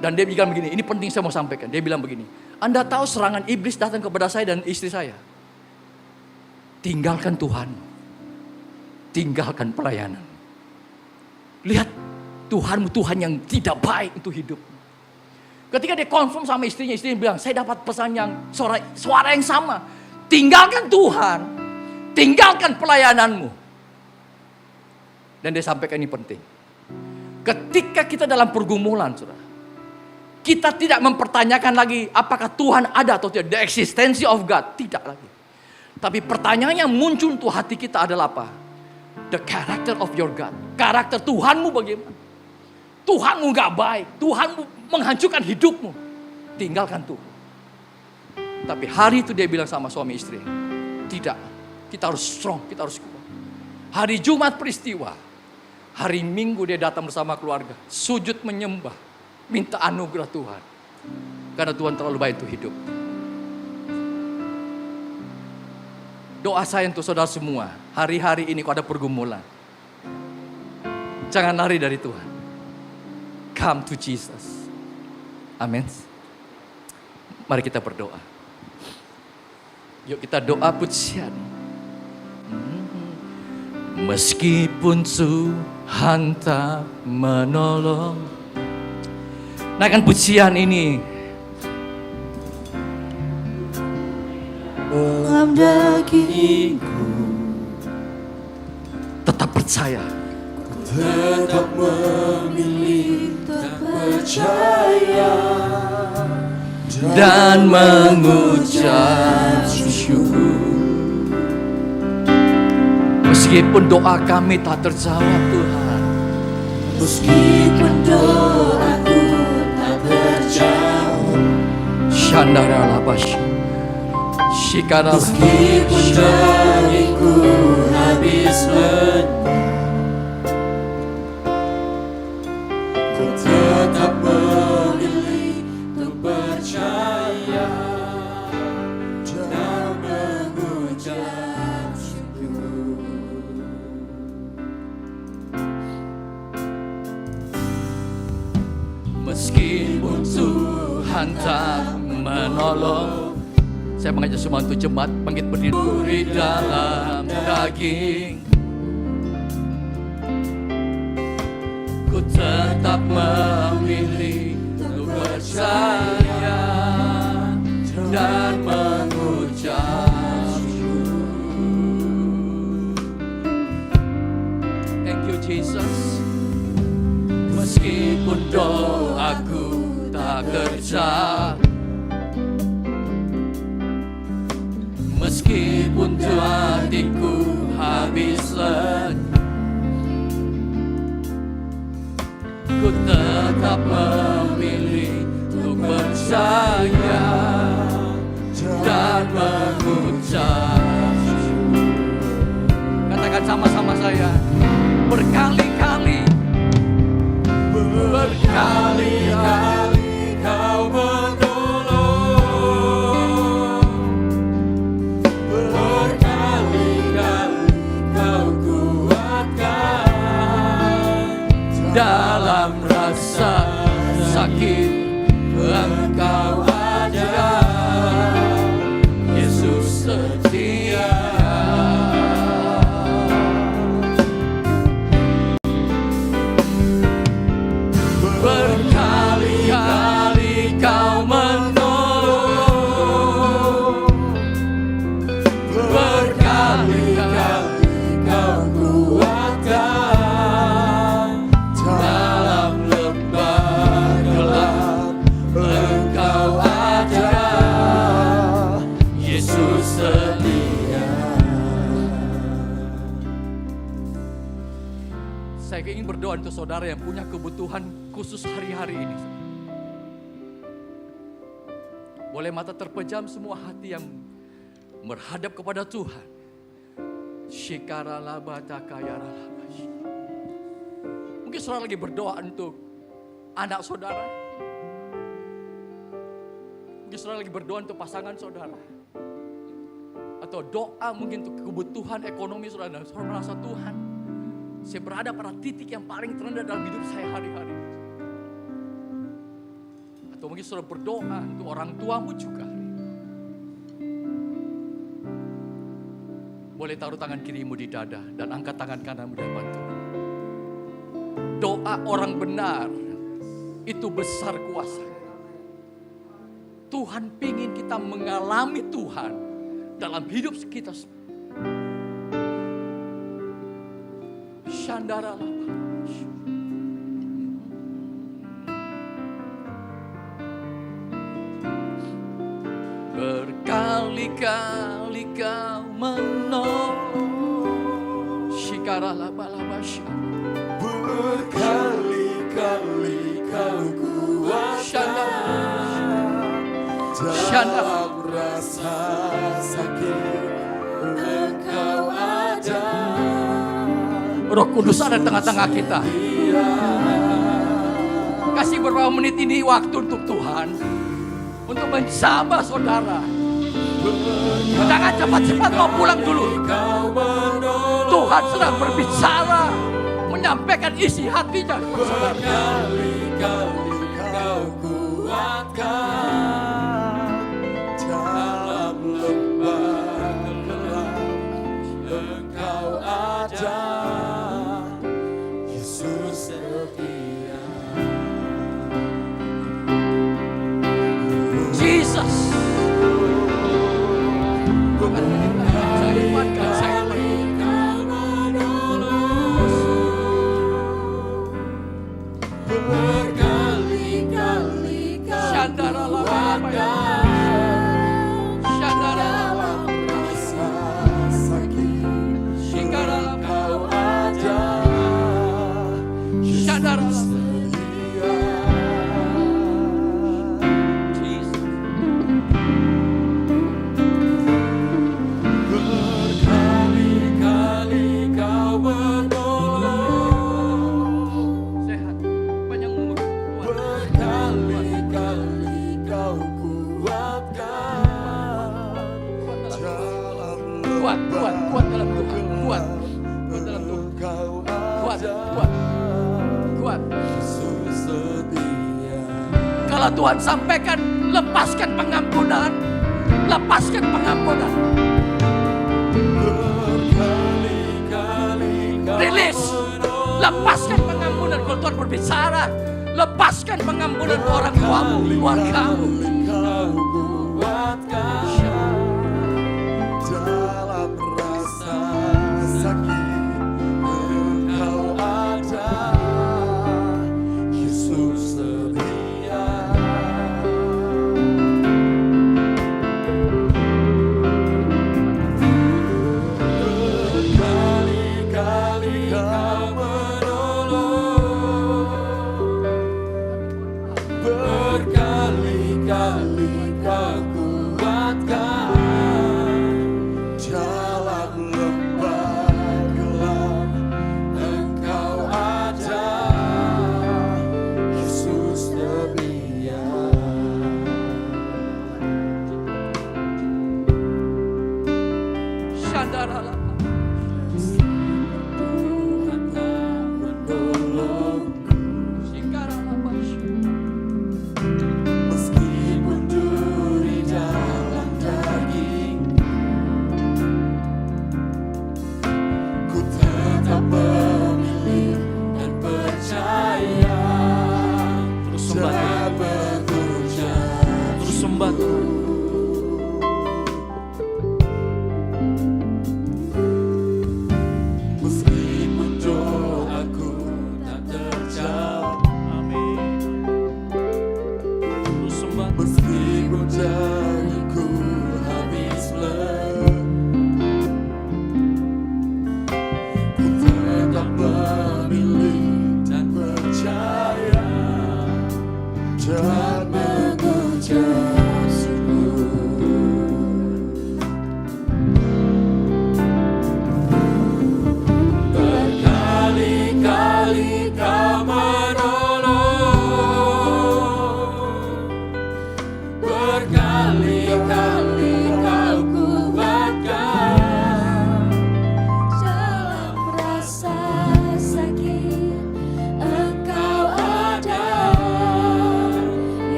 Dan dia bilang begini, ini penting saya mau sampaikan. Dia bilang begini, Anda tahu serangan iblis datang kepada saya dan istri saya. Tinggalkan Tuhan. Tinggalkan pelayanan. Lihat Tuhanmu, Tuhan yang tidak baik untuk hidup. Ketika dia konfirm sama istrinya bilang, saya dapat pesan yang suara yang sama. Tinggalkan Tuhan. Tinggalkan pelayananmu. Dan dia sampaikan ini penting. Ketika kita dalam pergumulan, saudara, kita tidak mempertanyakan lagi apakah Tuhan ada atau tidak. The existence of God. Tidak lagi. Tapi pertanyaannya muncul untuk hati kita adalah apa? The character of your God. Karakter Tuhanmu bagaimana? Tuhanmu gak baik. Tuhanmu menghancurkan hidupmu. Tinggalkan Tuhan. Tapi hari itu dia bilang sama suami istri. Tidak. Kita harus strong. Kita harus kuat. Hari Jumat peristiwa. Hari Minggu dia datang bersama keluarga. Sujud menyembah. Minta anugerah Tuhan. Karena Tuhan terlalu baik untuk hidup. Doa saya untuk saudara semua. Hari-hari ini kau ada pergumulan. Jangan lari dari Tuhan. Come to Jesus. Amin. Mari kita berdoa. Yuk kita doa pujian. Meskipun Tuhan tak menolong. Naikkan pujian ini. dalam dagingku, Tetap percaya. tetap memilih tak percaya Dan mengucap syukur. Meskipun doa kami tak terjawab Tuhan. meskipun doaku tak terjawab, Shandara labash. Shikara meskipun dagingku habis lenyap, ku tetap memilih untuk percaya dan mengucap syukur. Meskipun Tuhan tak menolong. Saya mengajak semua untuk jemaat bangkit berdiri dalam daging. Ku tetap memilih untuk percaya dan mengucap syukur. Thank you Jesus. Meskipun doaku tak terjawab, meskipun hatiku habis lenyap, ku tetap memilih untuk percaya dan mengucap syukur. Katakan sama-sama saya. Berkali-kali kau menolong, berkali-kali kau kuatkan. Dalam rasa sakit Engkau ada, Yesus setia. Berkali-kali kau menolong, berkali-kali kau kuatkan. Dalam lembah gelap Engkau Saya ingin berdoa untuk saudara yang punya kebutuhan khusus hari-hari ini. Boleh mata terpejam semua hati yang berhadap kepada Tuhan. Mungkin saudara lagi berdoa untuk anak saudara. Mungkin saudara lagi berdoa untuk pasangan saudara. Atau doa mungkin untuk kebutuhan ekonomi saudara. Dan saudara merasa Tuhan, saya berada pada titik yang paling terendah dalam hidup saya hari-hari. Atau mungkin saudara berdoa untuk orang tuamu juga. Boleh taruh tangan kirimu di dada dan angkat tangan kananmu di hadapan Tuhan. Doa orang benar itu besar kuasa. Tuhan pingin kita mengalami Tuhan dalam hidup kita. Shandara lapa. Berkali-kali kau menolong. Shikara lapa lapa shikara. Berkali-kali kau kuatkan dalam rasa sakit, Engkau ada. Roh Kudus ada di tengah-tengah kita. Kasih beberapa menit ini waktu untuk Tuhan, untuk menjamah saudara. Jangan cepat-cepat mau pulang dulu. Tuhan sedang berbicara, menyampaikan isi hatinya kepada saudara. Berkali-kali kau kuatkan dalam lembah gelap, Engkau ada, Yesus setia. Jesus. Berkali-kali kau kuatkan dalam rasa sakit, Engkau ada, Yesus setia. Berkali-kali kau menolong, Sehat, panjang umur, kuat. berkali-kali kau kuatkan dalam Kuat dalam Tuhan, kuat dalam Tuhan, Engkau kuat, ada, kuat. Yesus setia. Kalau Tuhan sampaikan, lepaskan pengampunan, lepaskan pengampunan, Berkali-kali kau rilis, lepaskan pengampunan. Kalau Tuhan berbicara, lepaskan pengampunan ke orang tuamu, keluargamu. kau kuatkan dalam rasa sakit, Engkau ada, Yesus setia. Berkali-kali kau menolong, berkali-kali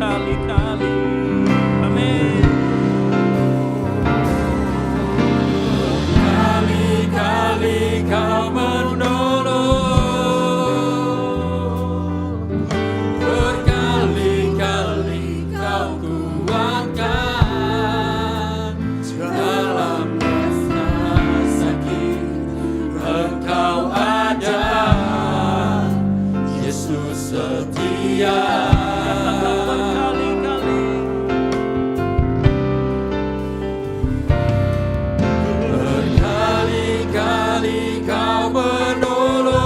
berkali-kali. Amin. Berkali-kali kau menolong, berkali-kali kau kuatkan dalam rasa sakit. Engkau ada, Yesus setia. Berkali-kali kau menolong,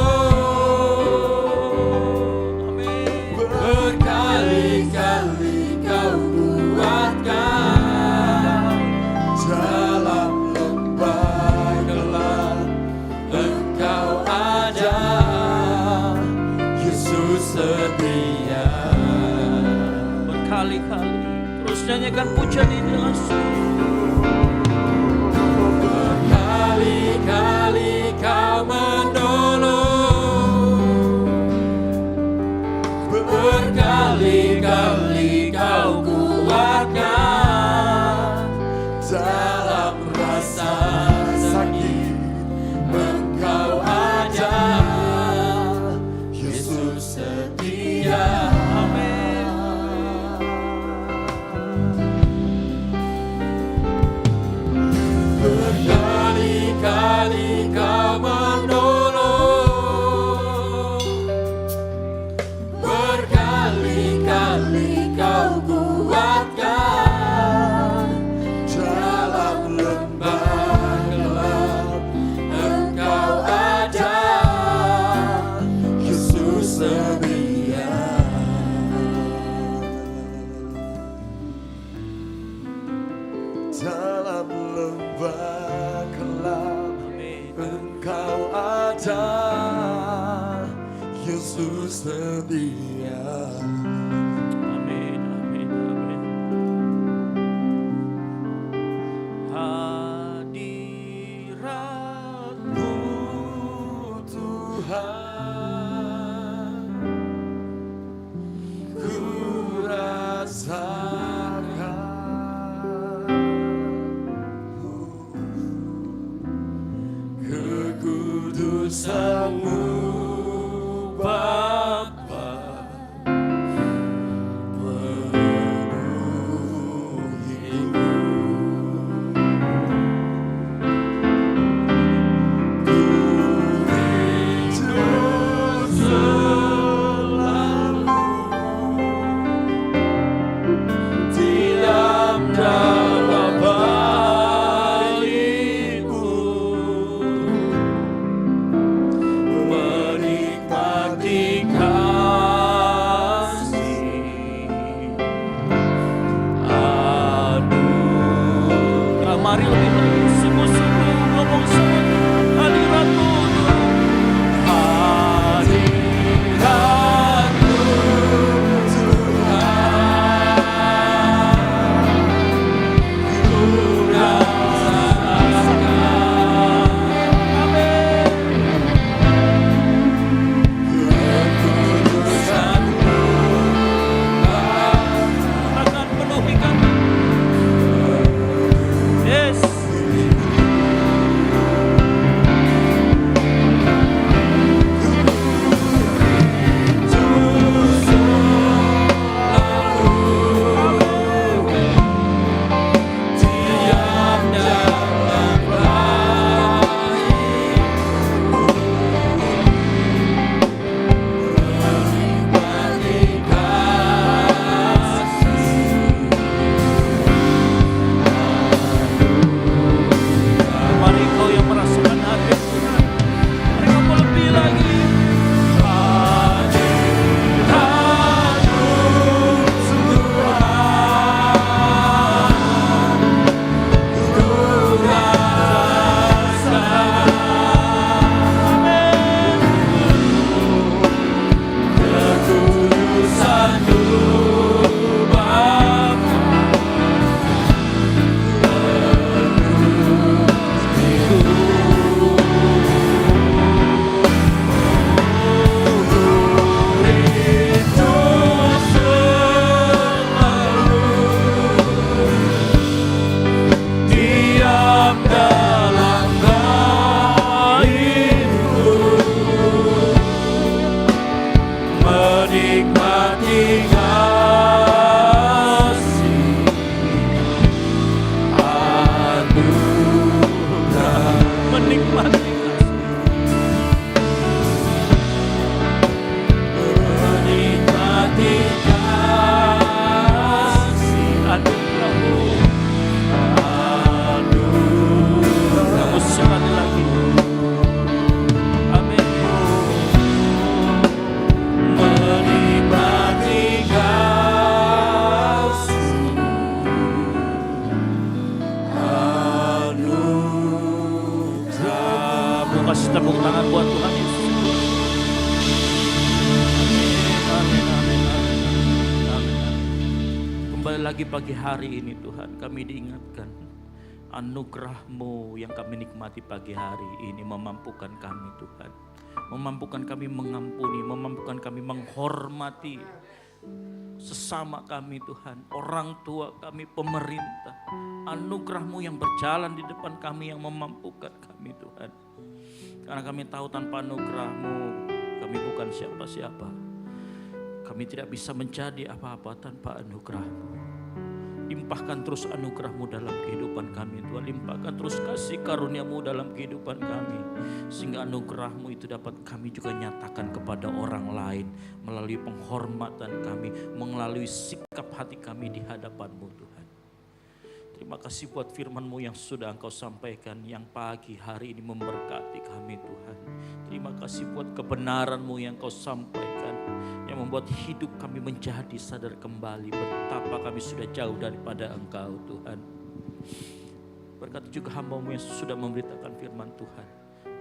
berkali-kali kau kuatkan dalam lembah gelap. Engkau ada, Yesus setia. Berkali-kali. Terus nyanyikan pujian ini langsung. Berkali-kali kau menolong, berkali-kali kau kuatkan dalam rasa sakit. Engkau ada, Yesus setia. Berkali-kali kau menolong, berkali-kali kau kuatkan dalam lembah gelap. Engkau ada, Yesus setia. Dalam lembah gelap, Engkau ada, Yesus setia. Amin, amin, amin. Hadirat-Mu Tuhan, ku rasakan kekudusan-Mu Bapa, penuhiku. Ku hidup selalu diam dalam bait-Mu, menikmati kasih anugerah. Mari lebih lagi sungguh-sungguh ngomong sama hadirat-Mu Tuhan. Hadirat-Mu Tuhan, ku rasakan kekudusan-Mu Akan penuhi kami. Yes. diam dalam bait-Mu, menikmati kasih. Mari kau yang merasakan hati Tuhan. Mari kau mau lebih lagi. Hadirat-Mu Tuhan, ku rasakan kekudusan-Mu Bapa, penuhiku. menikmati menikmati kasih anugerah-Mu. Kamu sekali lagi. Amin. menikmati kasih anugerah. Kamu kasih tepuk tangan buat Tuhan Yesus. Amin, amin, amin, amin, amin. Kembali lagi pagi hari ini Tuhan, kami diingatkan anugerah-Mu yang kami nikmati pagi hari ini memampukan kami Tuhan. Memampukan kami mengampuni, memampukan kami menghormati sesama kami Tuhan, orang tua kami, pemerintah. Anugerah-Mu yang berjalan di depan kami yang memampukan kami Tuhan. Karena kami tahu tanpa anugerah-Mu kami bukan siapa-siapa. Kami tidak bisa menjadi apa-apa tanpa anugerah-Mu. Limpahkan terus anugerah-Mu dalam kehidupan kami Tuhan. Limpahkan terus kasih karunia-Mu dalam kehidupan kami. Sehingga anugerah-Mu itu dapat kami juga nyatakan kepada orang lain. Melalui penghormatan kami. Melalui sikap hati kami di hadapan-Mu Tuhan. Terima kasih buat firman-Mu yang sudah Engkau sampaikan. Yang pagi hari ini memberkati kami Tuhan. Terima kasih buat kebenaran-Mu yang Engkau sampaikan. Yang membuat hidup kami menjadi sadar kembali betapa kami sudah jauh daripada Engkau Tuhan. Berkati juga hamba-Mu yang sudah memberitakan firman Tuhan.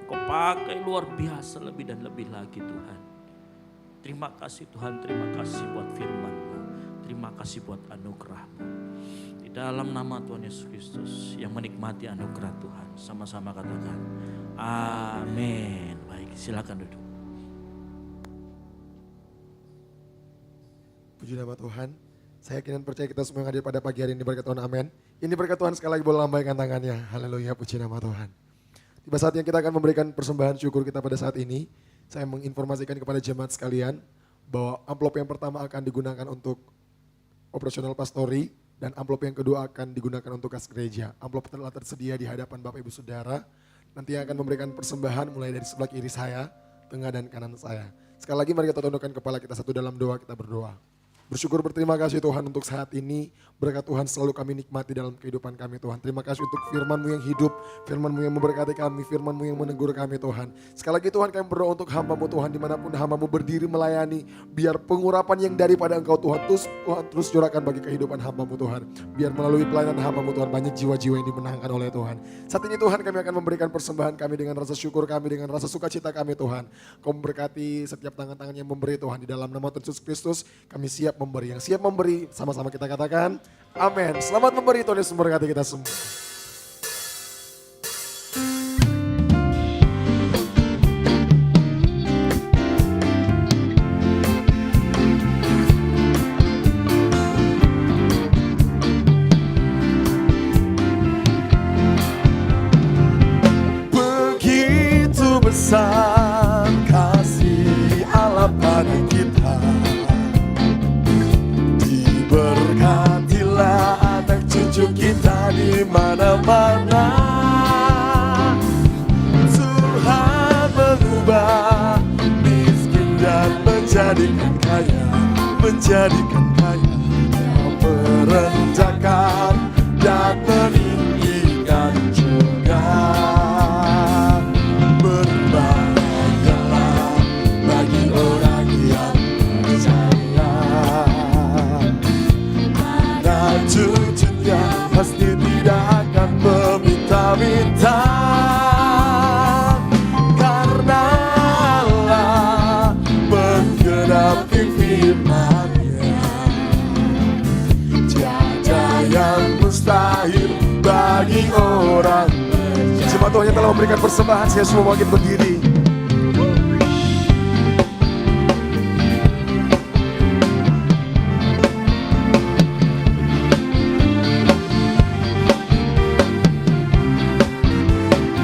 Kau pakai luar biasa lebih dan lebih lagi Tuhan. Terima kasih Tuhan, terima kasih buat firman-Mu. Terima kasih buat anugerah-Mu. Di dalam nama Tuhan Yesus Kristus yang menikmati anugerah Tuhan. Sama-sama katakan amin. Baik, silakan duduk. Puji nama Tuhan. Saya yakin dan percaya kita semua yang hadir pada pagi hari ini berkat Tuhan, amin. Ini berkat Tuhan, sekali lagi boleh lambaikan tangannya. Haleluya, puji nama Tuhan. Tiba saatnya kita akan memberikan persembahan syukur kita pada saat ini. Saya menginformasikan kepada jemaat sekalian bahwa amplop yang pertama akan digunakan untuk operasional pastori dan amplop yang kedua akan digunakan untuk kas gereja. Amplop telah tersedia di hadapan Bapak Ibu Saudara. Nanti yang akan memberikan persembahan mulai dari sebelah kiri saya, tengah dan kanan saya. Sekali lagi mari kita tundukkan kepala kita satu dalam doa, kita berdoa. Bersyukur berterima kasih Tuhan untuk saat ini. Berkat Tuhan selalu kami nikmati dalam kehidupan kami Tuhan. Terima kasih untuk firman-Mu yang hidup, firman-Mu yang memberkati kami, firman-Mu yang menegur kami Tuhan. Sekali lagi Tuhan kami berdoa untuk hamba-Mu Tuhan, dimanapun hamba-Mu berdiri melayani. Biar pengurapan yang daripada Engkau Tuhan terus curahkan bagi kehidupan hamba-Mu Tuhan. Biar melalui pelayanan hamba-Mu Tuhan banyak jiwa-jiwa yang dimenangkan oleh Tuhan. Saat ini Tuhan kami akan memberikan persembahan kami dengan rasa syukur kami, dengan rasa sukacita kami Tuhan. Kau memberkati setiap tangan-tangan yang memberi Tuhan. Di dalam nama Tuhan Yesus Kristus kami siap memberi. Yang siap memberi sama-sama kita katakan amin. Selamat memberi, Tuhan Yesus memberkati kita semua. Begitu besar kasih Allah pada kita. Diberkatilah anak cucu kita di mana-mana. Tuhan mengubah miskin dan menjadikan kaya, menjadikan kaya. Dia merendahkan dan meninggikan juga. Berbahagialah bagi orang yang percaya. Anak cucunya pasti tidak akan meminta-minta. Karena Allah menggenapi firman-Nya. Tiada yang mustahil bagi orang percaya. Jemaat Tuhan yang telah memberikan persembahan, saya semua makin berdiri.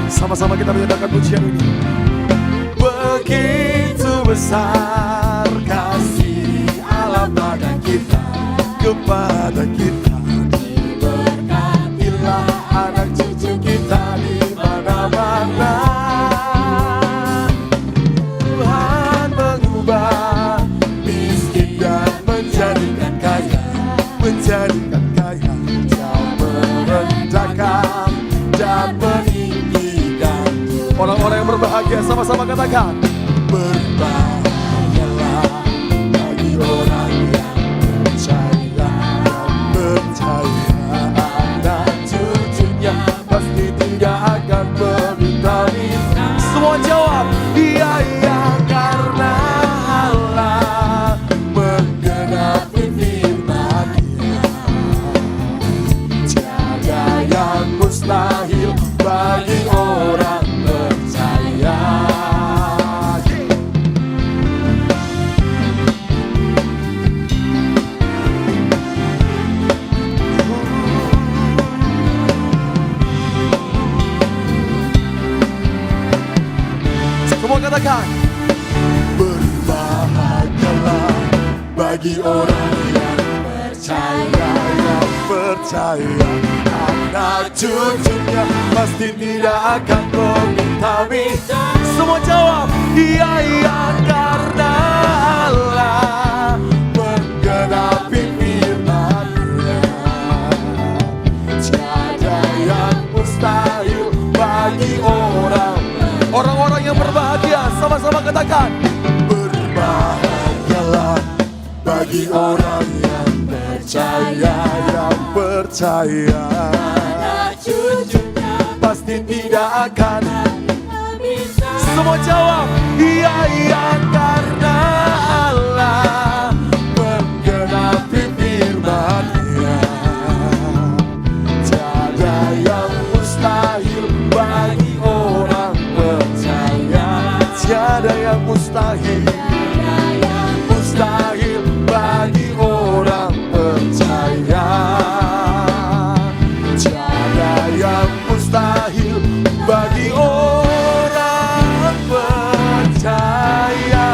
Sama-sama kita menyatakan pujian ini. Begitu besar kasih Allah pada kita, kepada kita. Diberkatilah anak cucu kita di mana-mana. Orang-orang yang berbahagia sama-sama katakan. Berbahagialah bagi orang yang percaya, anak cucunya pasti tidak akan meminta-minta. Semua jawab, iya iya, karena Allah menggenapi firman-Nya. Tiada yang mustahil bagi orang percaya. Semua katakan, berbahagialah bagi orang yang percaya, anak cucunya pasti tidak akan meminta-minta. Semua jawab, iya iya, karena Allah menggenapi firman-Nya. Tiada yang mustahil bagi orang-orang yang berbahagia. Sama-sama katakan, berbahagialah bagi orang yang percaya, anak cucunya pasti tidak akan meminta. Semua jawab, iya iya, karena Allah menggenapi firman-Nya. Tiada yang mustahil bagi orang percaya. Tiada yang mustahil bagi orang percaya. Tiada yang mustahil bagi orang percaya.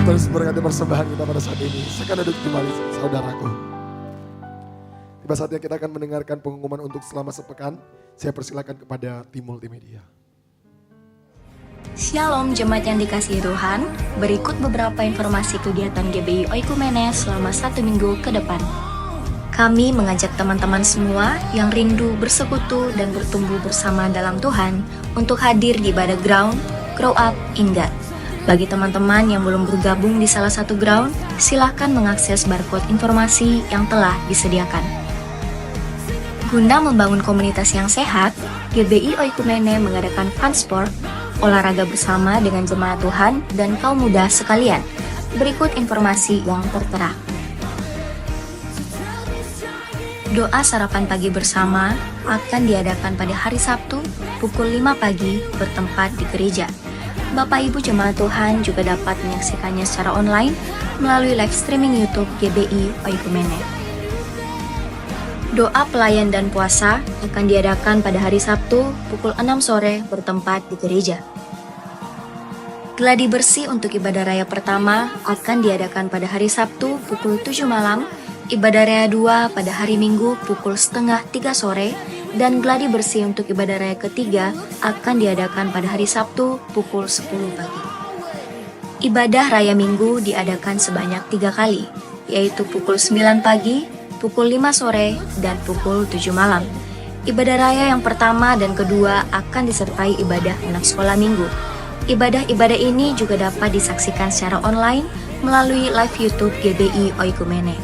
Terus berkati persembahan kita pada saat ini. Sekarang duduk kembali saudaraku. Tiba saatnya kita akan mendengarkan pengumuman untuk selama sepekan. Saya persilakan kepada tim multimedia. Shalom jemaat yang dikasihi Tuhan, berikut beberapa informasi kegiatan GBI Oikumene selama 1 minggu ke depan. Kami mengajak teman-teman semua yang rindu bersekutu dan bertumbuh bersama dalam Tuhan untuk hadir di ibadah ground Grow Up in God. Bagi teman-teman yang belum bergabung di salah satu ground, silahkan mengakses barcode informasi yang telah disediakan. Guna membangun komunitas yang sehat, GBI Oikumene mengadakan fun sport, olahraga bersama dengan jemaat Tuhan dan kaum muda sekalian. Berikut informasi yang tertera. Doa sarapan pagi bersama akan diadakan pada hari Sabtu pukul 5 pagi bertempat di gereja. Bapak Ibu jemaat Tuhan juga dapat menyaksikannya secara online melalui live streaming YouTube GBI Oikumene. Doa pelayan dan puasa akan diadakan pada hari Sabtu pukul 6 sore bertempat di gereja. Gladi bersih untuk ibadah raya pertama akan diadakan pada hari Sabtu pukul 7 malam, ibadah raya 2 pada hari Minggu pukul setengah 3 sore, dan gladi bersih untuk ibadah raya ketiga akan diadakan pada hari Sabtu pukul 10 pagi. Ibadah raya Minggu diadakan sebanyak 3 kali, yaitu pukul 9 pagi, pukul 5 sore, dan pukul 7 malam. Ibadah raya yang pertama dan kedua akan disertai ibadah anak sekolah minggu. Ibadah-ibadah ini juga dapat disaksikan secara online melalui live YouTube GBI Oikumene.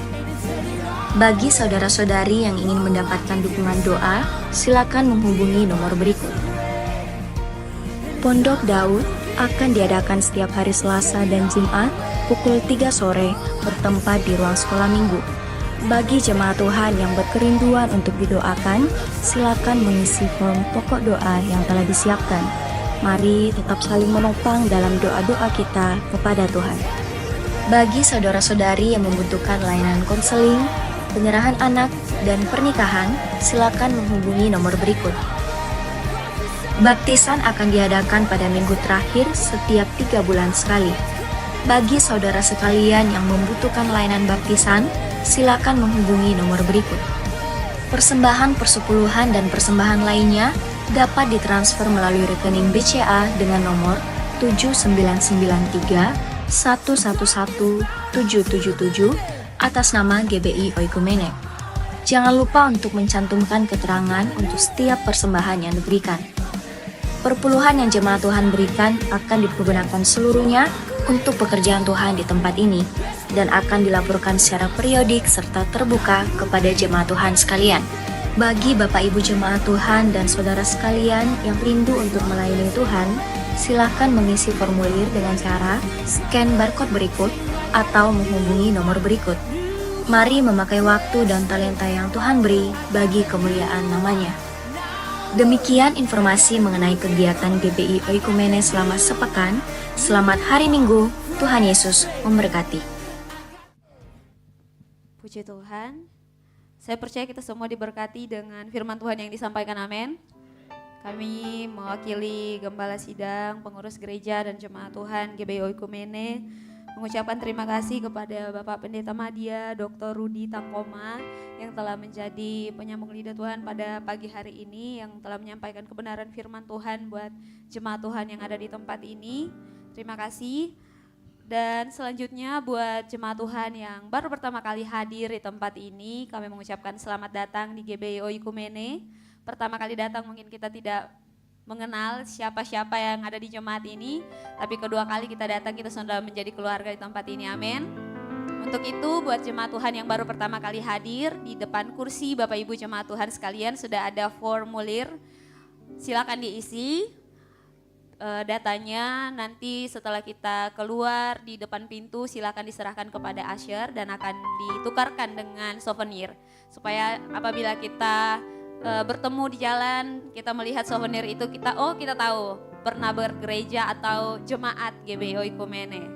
Bagi saudara-saudari yang ingin mendapatkan dukungan doa, silakan menghubungi nomor berikut. Pondok Daud akan diadakan setiap hari Selasa dan Jumat pukul 3 sore bertempat di ruang sekolah minggu. Bagi jemaat Tuhan yang berkerinduan untuk didoakan, silakan mengisi form pokok doa yang telah disiapkan. Mari tetap saling menopang dalam doa-doa kita kepada Tuhan. Bagi saudara-saudari yang membutuhkan layanan konseling, penyerahan anak, dan pernikahan, silakan menghubungi nomor berikut. Baptisan akan diadakan pada minggu terakhir setiap 3 bulan sekali. Bagi saudara sekalian yang membutuhkan layanan baptisan, silakan menghubungi nomor berikut. Persembahan persepuluhan dan persembahan lainnya dapat ditransfer melalui rekening BCA dengan nomor 7993 111 777 atas nama GBI Oikumene. Jangan lupa untuk mencantumkan keterangan untuk setiap persembahan yang diberikan. Perpuluhan yang jemaat Tuhan berikan akan dipergunakan seluruhnya untuk pekerjaan Tuhan di tempat ini dan akan dilaporkan secara periodik serta terbuka kepada jemaat Tuhan sekalian. Bagi Bapak Ibu jemaat Tuhan dan saudara sekalian yang rindu untuk melayani Tuhan, silakan mengisi formulir dengan cara scan barcode berikut atau menghubungi nomor berikut. Mari memakai waktu dan talenta yang Tuhan beri bagi kemuliaan namanya. Demikian informasi mengenai kegiatan GBI Oikumene selama sepekan. Selamat hari Minggu, Tuhan Yesus memberkati. Puji Tuhan. Saya percaya kita semua diberkati dengan firman Tuhan yang disampaikan, amin. Kami mewakili Gembala Sidang, pengurus gereja dan jemaat Tuhan GBI Oikumene mengucapkan terima kasih kepada Bapak Pendeta Madya, Dr. Rudi Tangkoma yang telah menjadi penyambung lidah Tuhan pada pagi hari ini, yang telah menyampaikan kebenaran firman Tuhan buat jemaat Tuhan yang ada di tempat ini. Terima kasih. Dan selanjutnya buat jemaat Tuhan yang baru pertama kali hadir di tempat ini, kami mengucapkan selamat datang di GBI Oikumene. Pertama kali datang mungkin kita tidak mengenal siapa-siapa yang ada di jemaat ini, tapi kedua kali kita datang kita sudah menjadi keluarga di tempat ini, amin. Untuk itu buat jemaat Tuhan yang baru pertama kali hadir, di depan kursi Bapak Ibu jemaat Tuhan sekalian sudah ada formulir, silakan diisi datanya. Nanti setelah kita keluar di depan pintu silakan diserahkan kepada usher dan akan ditukarkan dengan souvenir, supaya apabila kita bertemu di jalan, kita melihat souvenir itu, kita tahu pernah bergereja atau jemaat GBI Oikumene.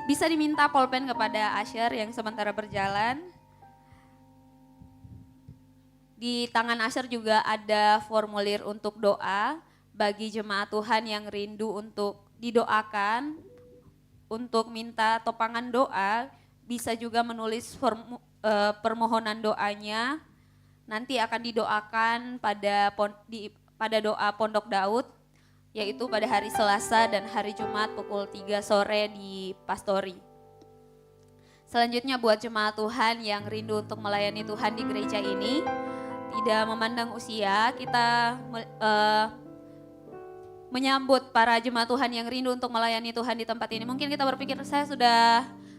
Bisa diminta pulpen kepada usher yang sementara berjalan. Di tangan usher juga ada formulir untuk doa bagi jemaat Tuhan yang rindu untuk didoakan, untuk minta topangan doa, bisa juga menulis permohonan doanya. Nanti akan didoakan pada doa Pondok Daud, yaitu pada hari Selasa dan hari Jumat pukul 3 sore di Pastori. Selanjutnya buat jemaat Tuhan yang rindu untuk melayani Tuhan di gereja ini, tidak memandang usia, kita menyambut para jemaat Tuhan yang rindu untuk melayani Tuhan di tempat ini. Mungkin kita berpikir,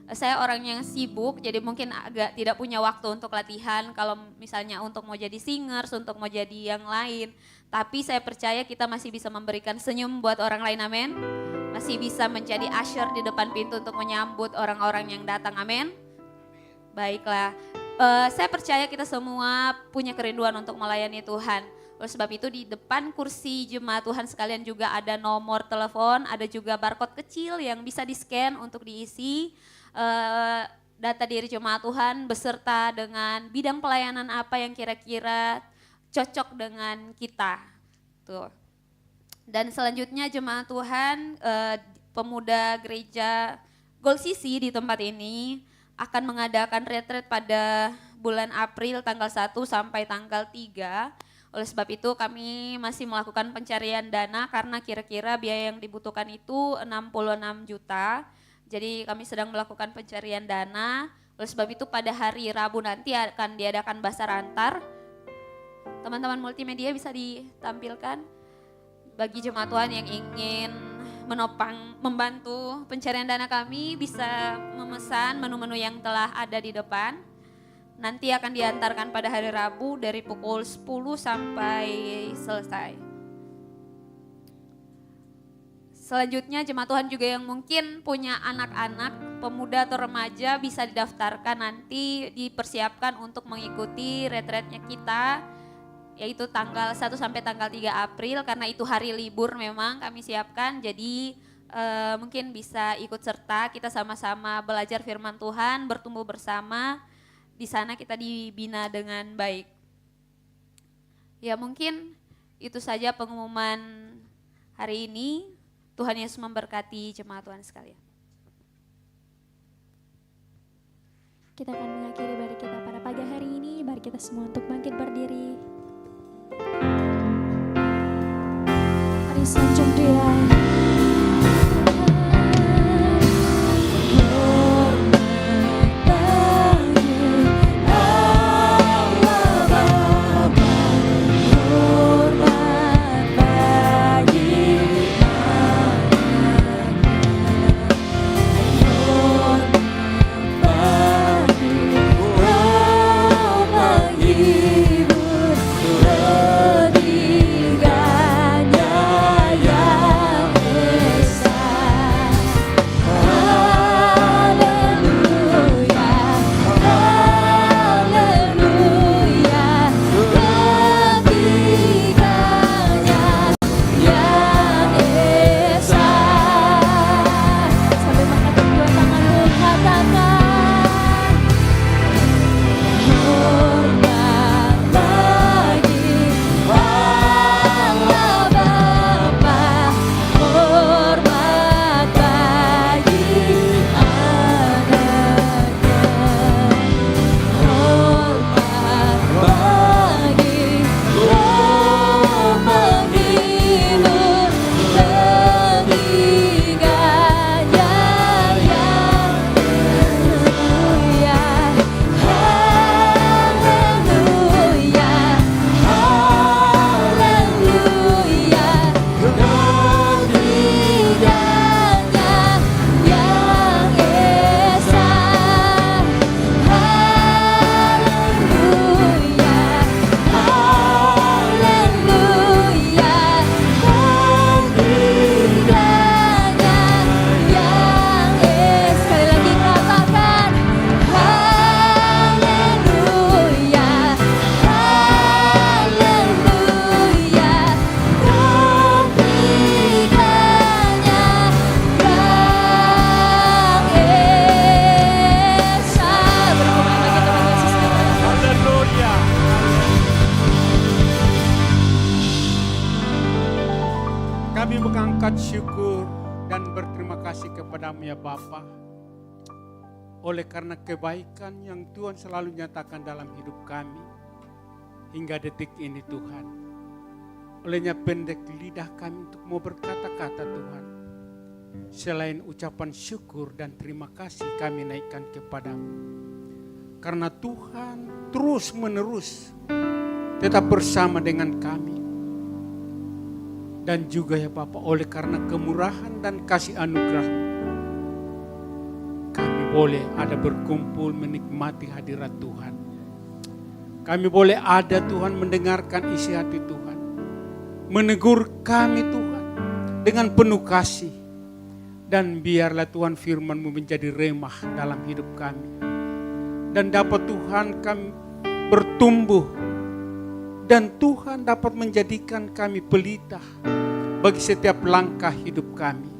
saya orang yang sibuk, jadi mungkin agak tidak punya waktu untuk latihan, kalau misalnya untuk mau jadi singers, untuk mau jadi yang lain. Tapi saya percaya kita masih bisa memberikan senyum buat orang lain, amin. Masih bisa menjadi usher di depan pintu untuk menyambut orang-orang yang datang, amin. Baiklah, saya percaya kita semua punya kerinduan untuk melayani Tuhan. Oleh sebab itu di depan kursi jemaat Tuhan sekalian juga ada nomor telepon, ada juga barcode kecil yang bisa di-scan untuk diisi data diri jemaat Tuhan beserta dengan bidang pelayanan apa yang kira-kira cocok dengan kita. Tuh. Dan selanjutnya jemaat Tuhan, pemuda gereja Gold Sisi di tempat ini akan mengadakan retreat pada bulan April tanggal 1 sampai tanggal 3. Oleh sebab itu kami masih melakukan pencarian dana karena kira-kira biaya yang dibutuhkan itu 66 juta. Jadi kami sedang melakukan pencarian dana. Oleh sebab itu pada hari Rabu nanti akan diadakan basar antar. Teman-teman multimedia bisa ditampilkan bagi jemaat Tuhan yang ingin membantu pencarian dana kami, bisa memesan menu-menu yang telah ada di depan. Nanti akan diantarkan pada hari Rabu dari pukul 10 sampai selesai. Selanjutnya jemaat Tuhan juga yang mungkin punya anak-anak, pemuda atau remaja bisa didaftarkan, nanti dipersiapkan untuk mengikuti retreatnya kita, yaitu tanggal 1 sampai tanggal 3 April, karena itu hari libur memang kami siapkan, jadi mungkin bisa ikut serta, kita sama-sama belajar firman Tuhan, bertumbuh bersama, di sana kita dibina dengan baik. Ya mungkin itu saja pengumuman hari ini. Tuhan Yesus memberkati jemaat Tuhan sekalian. Kita akan mengakhiri ibadah kita pada pagi hari ini. Mari kita semua untuk bangkit berdiri. Mari sanjung Dia. Hormat bagi Kami mengangkat syukur dan berterima kasih kepadamu ya Bapa. Oleh karena kebaikan yang Tuhan selalu nyatakan dalam hidup kami hingga detik ini Tuhan. Olehnya pendek lidah kami untuk mau berkata-kata Tuhan. Selain ucapan syukur dan terima kasih kami naikkan kepadamu. Karena Tuhan terus menerus tetap bersama dengan kami. Dan juga ya Bapa, oleh karena kemurahan dan kasih anugerah-Mu, kami boleh ada berkumpul menikmati hadirat Tuhan. Kami boleh ada Tuhan mendengarkan isi hati Tuhan. Menegur kami Tuhan dengan penuh kasih. Dan biarlah Tuhan firman-Mu menjadi remah dalam hidup kami. Dan dapat Tuhan kami bertumbuh. Dan Tuhan dapat menjadikan kami pelita bagi setiap langkah hidup kami.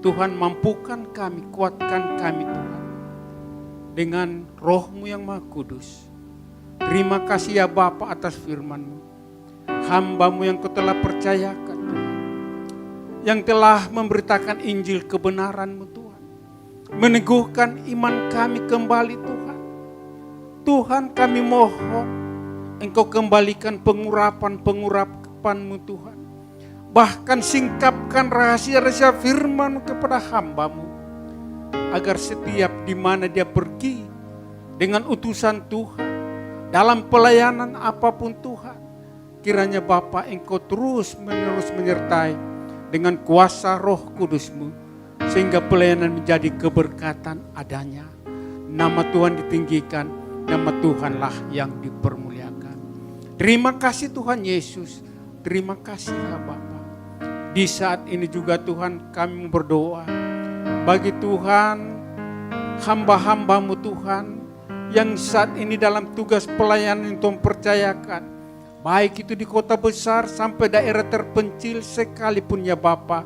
Tuhan mampukan kami, kuatkan kami Tuhan. Dengan Roh-Mu yang Maha Kudus. Terima kasih ya Bapa atas firman-Mu. Hamba-Mu yang Kau telah percayakan Tuhan. Yang telah memberitakan Injil kebenaran-Mu Tuhan. Meneguhkan iman kami kembali Tuhan. Tuhan kami mohon Engkau kembalikan pengurapan-pengurapan-Mu Tuhan. Bahkan singkapkan rahasia-rahasia firman-Mu kepada hamba-Mu. Agar setiap di mana dia pergi dengan utusan Tuhan. Dalam pelayanan apapun Tuhan. Kiranya Bapa Engkau terus menerus menyertai dengan kuasa Roh Kudus-Mu. Sehingga pelayanan menjadi keberkatan adanya. Nama Tuhan ditinggikan, nama Tuhanlah yang dipermuliakan. Terima kasih Tuhan Yesus, terima kasih ya Bapa. Di saat ini juga Tuhan kami berdoa bagi Tuhan hamba-hamba-Mu Tuhan yang saat ini dalam tugas pelayanan yang Tuhan percayakan. Baik itu di kota besar sampai daerah terpencil sekalipun ya Bapa.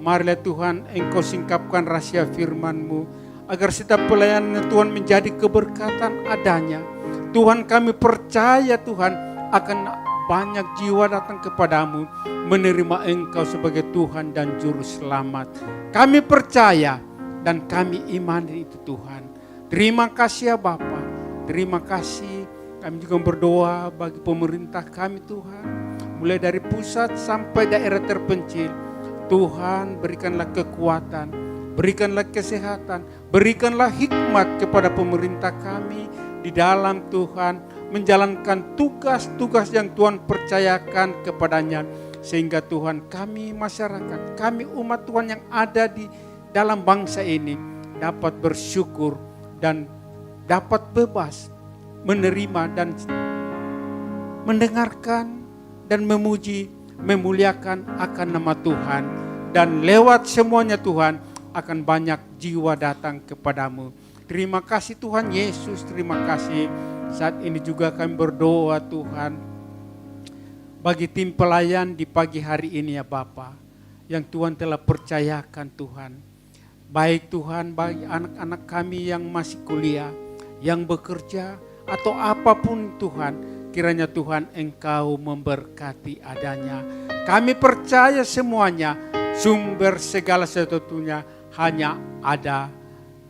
Marilah Tuhan Engkau singkapkan rahasia firman-Mu agar setiap pelayanan Tuhan menjadi keberkatan adanya. Tuhan kami percaya Tuhan akan banyak jiwa datang kepadamu menerima Engkau sebagai Tuhan dan Juru Selamat. Kami percaya dan kami imani itu Tuhan. Terima kasih ya Bapa. Terima kasih. Kami juga berdoa bagi pemerintah kami Tuhan. Mulai dari pusat sampai daerah terpencil. Tuhan berikanlah kekuatan, berikanlah kesehatan, berikanlah hikmat kepada pemerintah kami di dalam Tuhan menjalankan tugas-tugas yang Tuhan percayakan kepadanya. Sehingga Tuhan kami masyarakat, kami umat Tuhan yang ada di dalam bangsa ini dapat bersyukur dan dapat bebas menerima dan mendengarkan dan memuji, memuliakan akan nama Tuhan. Dan lewat semuanya Tuhan akan banyak jiwa datang kepadamu. Terima kasih Tuhan Yesus, terima kasih. Saat ini juga kami berdoa Tuhan bagi tim pelayan di pagi hari ini ya Bapa, yang Tuhan telah percayakan Tuhan. Baik Tuhan bagi anak-anak kami yang masih kuliah, yang bekerja atau apapun Tuhan, kiranya Tuhan Engkau memberkati adanya. Kami percaya semuanya sumber segala sesuatunya hanya ada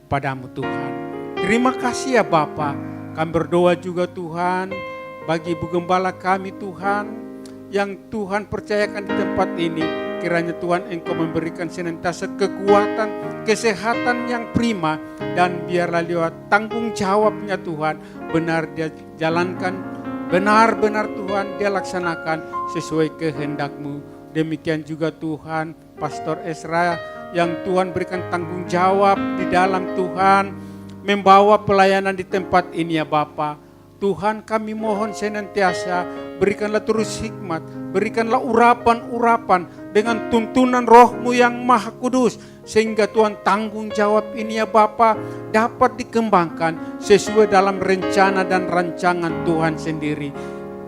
padamu Tuhan. Terima kasih ya Bapa. Kami berdoa juga Tuhan bagi Ibu Gembala kami Tuhan yang Tuhan percayakan di tempat ini. Kiranya Tuhan Engkau memberikan senantiasa kekuatan, kesehatan yang prima. Dan biarlah lewat tanggung jawabnya Tuhan benar dia jalankan, benar-benar Tuhan dia laksanakan sesuai kehendak-Mu. Demikian juga Tuhan Pastor Esra yang Tuhan berikan tanggung jawab di dalam Tuhan membawa pelayanan di tempat ini ya Bapa. Tuhan kami mohon senantiasa berikanlah terus hikmat, berikanlah urapan-urapan dengan tuntunan Roh-Mu yang Maha Kudus. Sehingga Tuhan tanggung jawab ini ya Bapa dapat dikembangkan sesuai dalam rencana dan rancangan Tuhan sendiri.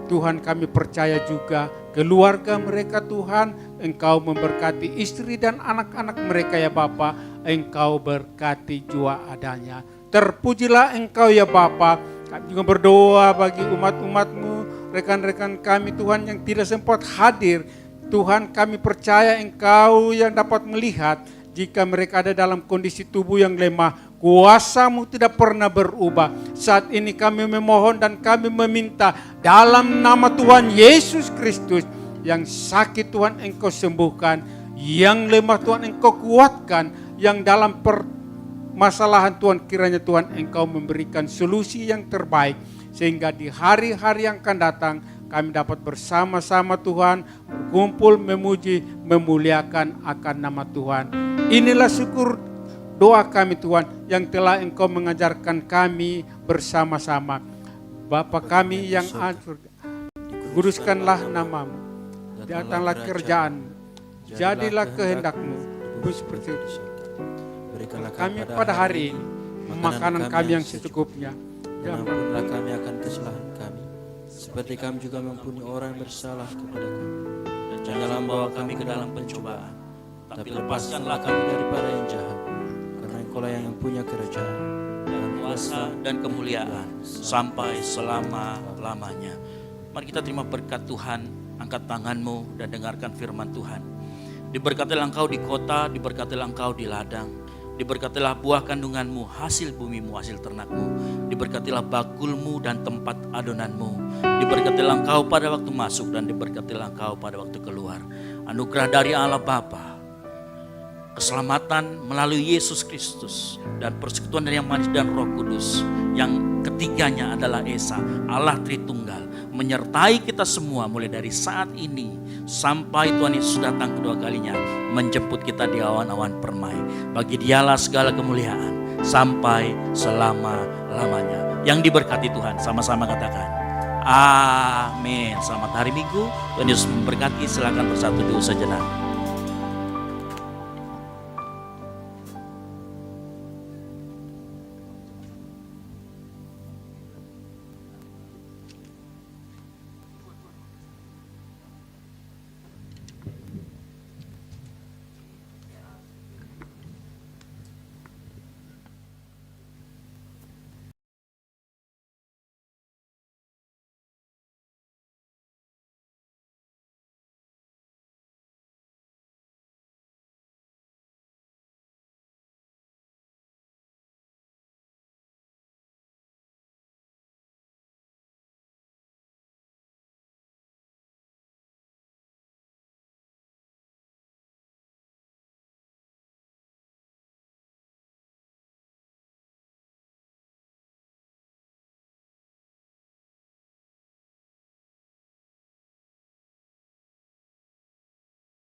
Tuhan kami percaya juga keluarga mereka Tuhan, Engkau memberkati istri dan anak-anak mereka ya Bapa. Engkau berkati jua adanya. Terpujilah Engkau ya Bapa. Kami juga berdoa bagi umat-umat-Mu, rekan-rekan kami Tuhan yang tidak sempat hadir Tuhan, kami percaya Engkau yang dapat melihat jika mereka ada dalam kondisi tubuh yang lemah. Kuasa-Mu tidak pernah berubah. Saat ini kami memohon dan kami meminta dalam nama Tuhan Yesus Kristus, yang sakit Tuhan Engkau sembuhkan, yang lemah Tuhan Engkau kuatkan, yang dalam permasalahan Tuhan kiranya Tuhan Engkau memberikan solusi yang terbaik, sehingga di hari-hari yang akan datang kami dapat bersama-sama Tuhan berkumpul memuji, memuliakan akan nama Tuhan. Inilah syukur doa kami Tuhan yang telah Engkau mengajarkan kami bersama-sama. Bapa kami yang ada, kuduskanlah nama-Mu, datanglah kerjaan-Mu, jadilah kehendak-Mu, seperti itu. Kami pada hari ini, makanan kami yang secukupnya. Dan ampunilah kami akan kesalahan kami, seperti kami juga mengampuni orang yang bersalah kepada kami. Dan janganlah membawa kami ke dalam pencobaan, tapi lepaskanlah kami daripada yang jahat. Karena Engkaulah yang punya kerajaan dan kuasa dan kemuliaan sampai selama-lamanya. Mari kita terima berkat Tuhan. Angkat tanganmu dan dengarkan firman Tuhan. Diberkatilah engkau di kota, diberkatilah engkau di ladang, diberkatilah buah kandunganmu, hasil bumimu, hasil ternakmu, diberkatilah bakulmu dan tempat adonanmu, diberkatilah engkau pada waktu masuk dan diberkatilah engkau pada waktu keluar. Anugerah dari Allah Bapa, keselamatan melalui Yesus Kristus, dan persekutuan dari Yang Manis dan Roh Kudus, yang ketiganya adalah Esa, Allah Tritunggal, menyertai kita semua mulai dari saat ini sampai Tuhan Yesus datang kedua kalinya menjemput kita di awan-awan permai. Bagi Dialah segala kemuliaan sampai selama-lamanya. Yang diberkati Tuhan, sama-sama katakan amin. Selamat hari Minggu, Tuhan Yesus memberkati. Silakan bersatu dulu sejenak.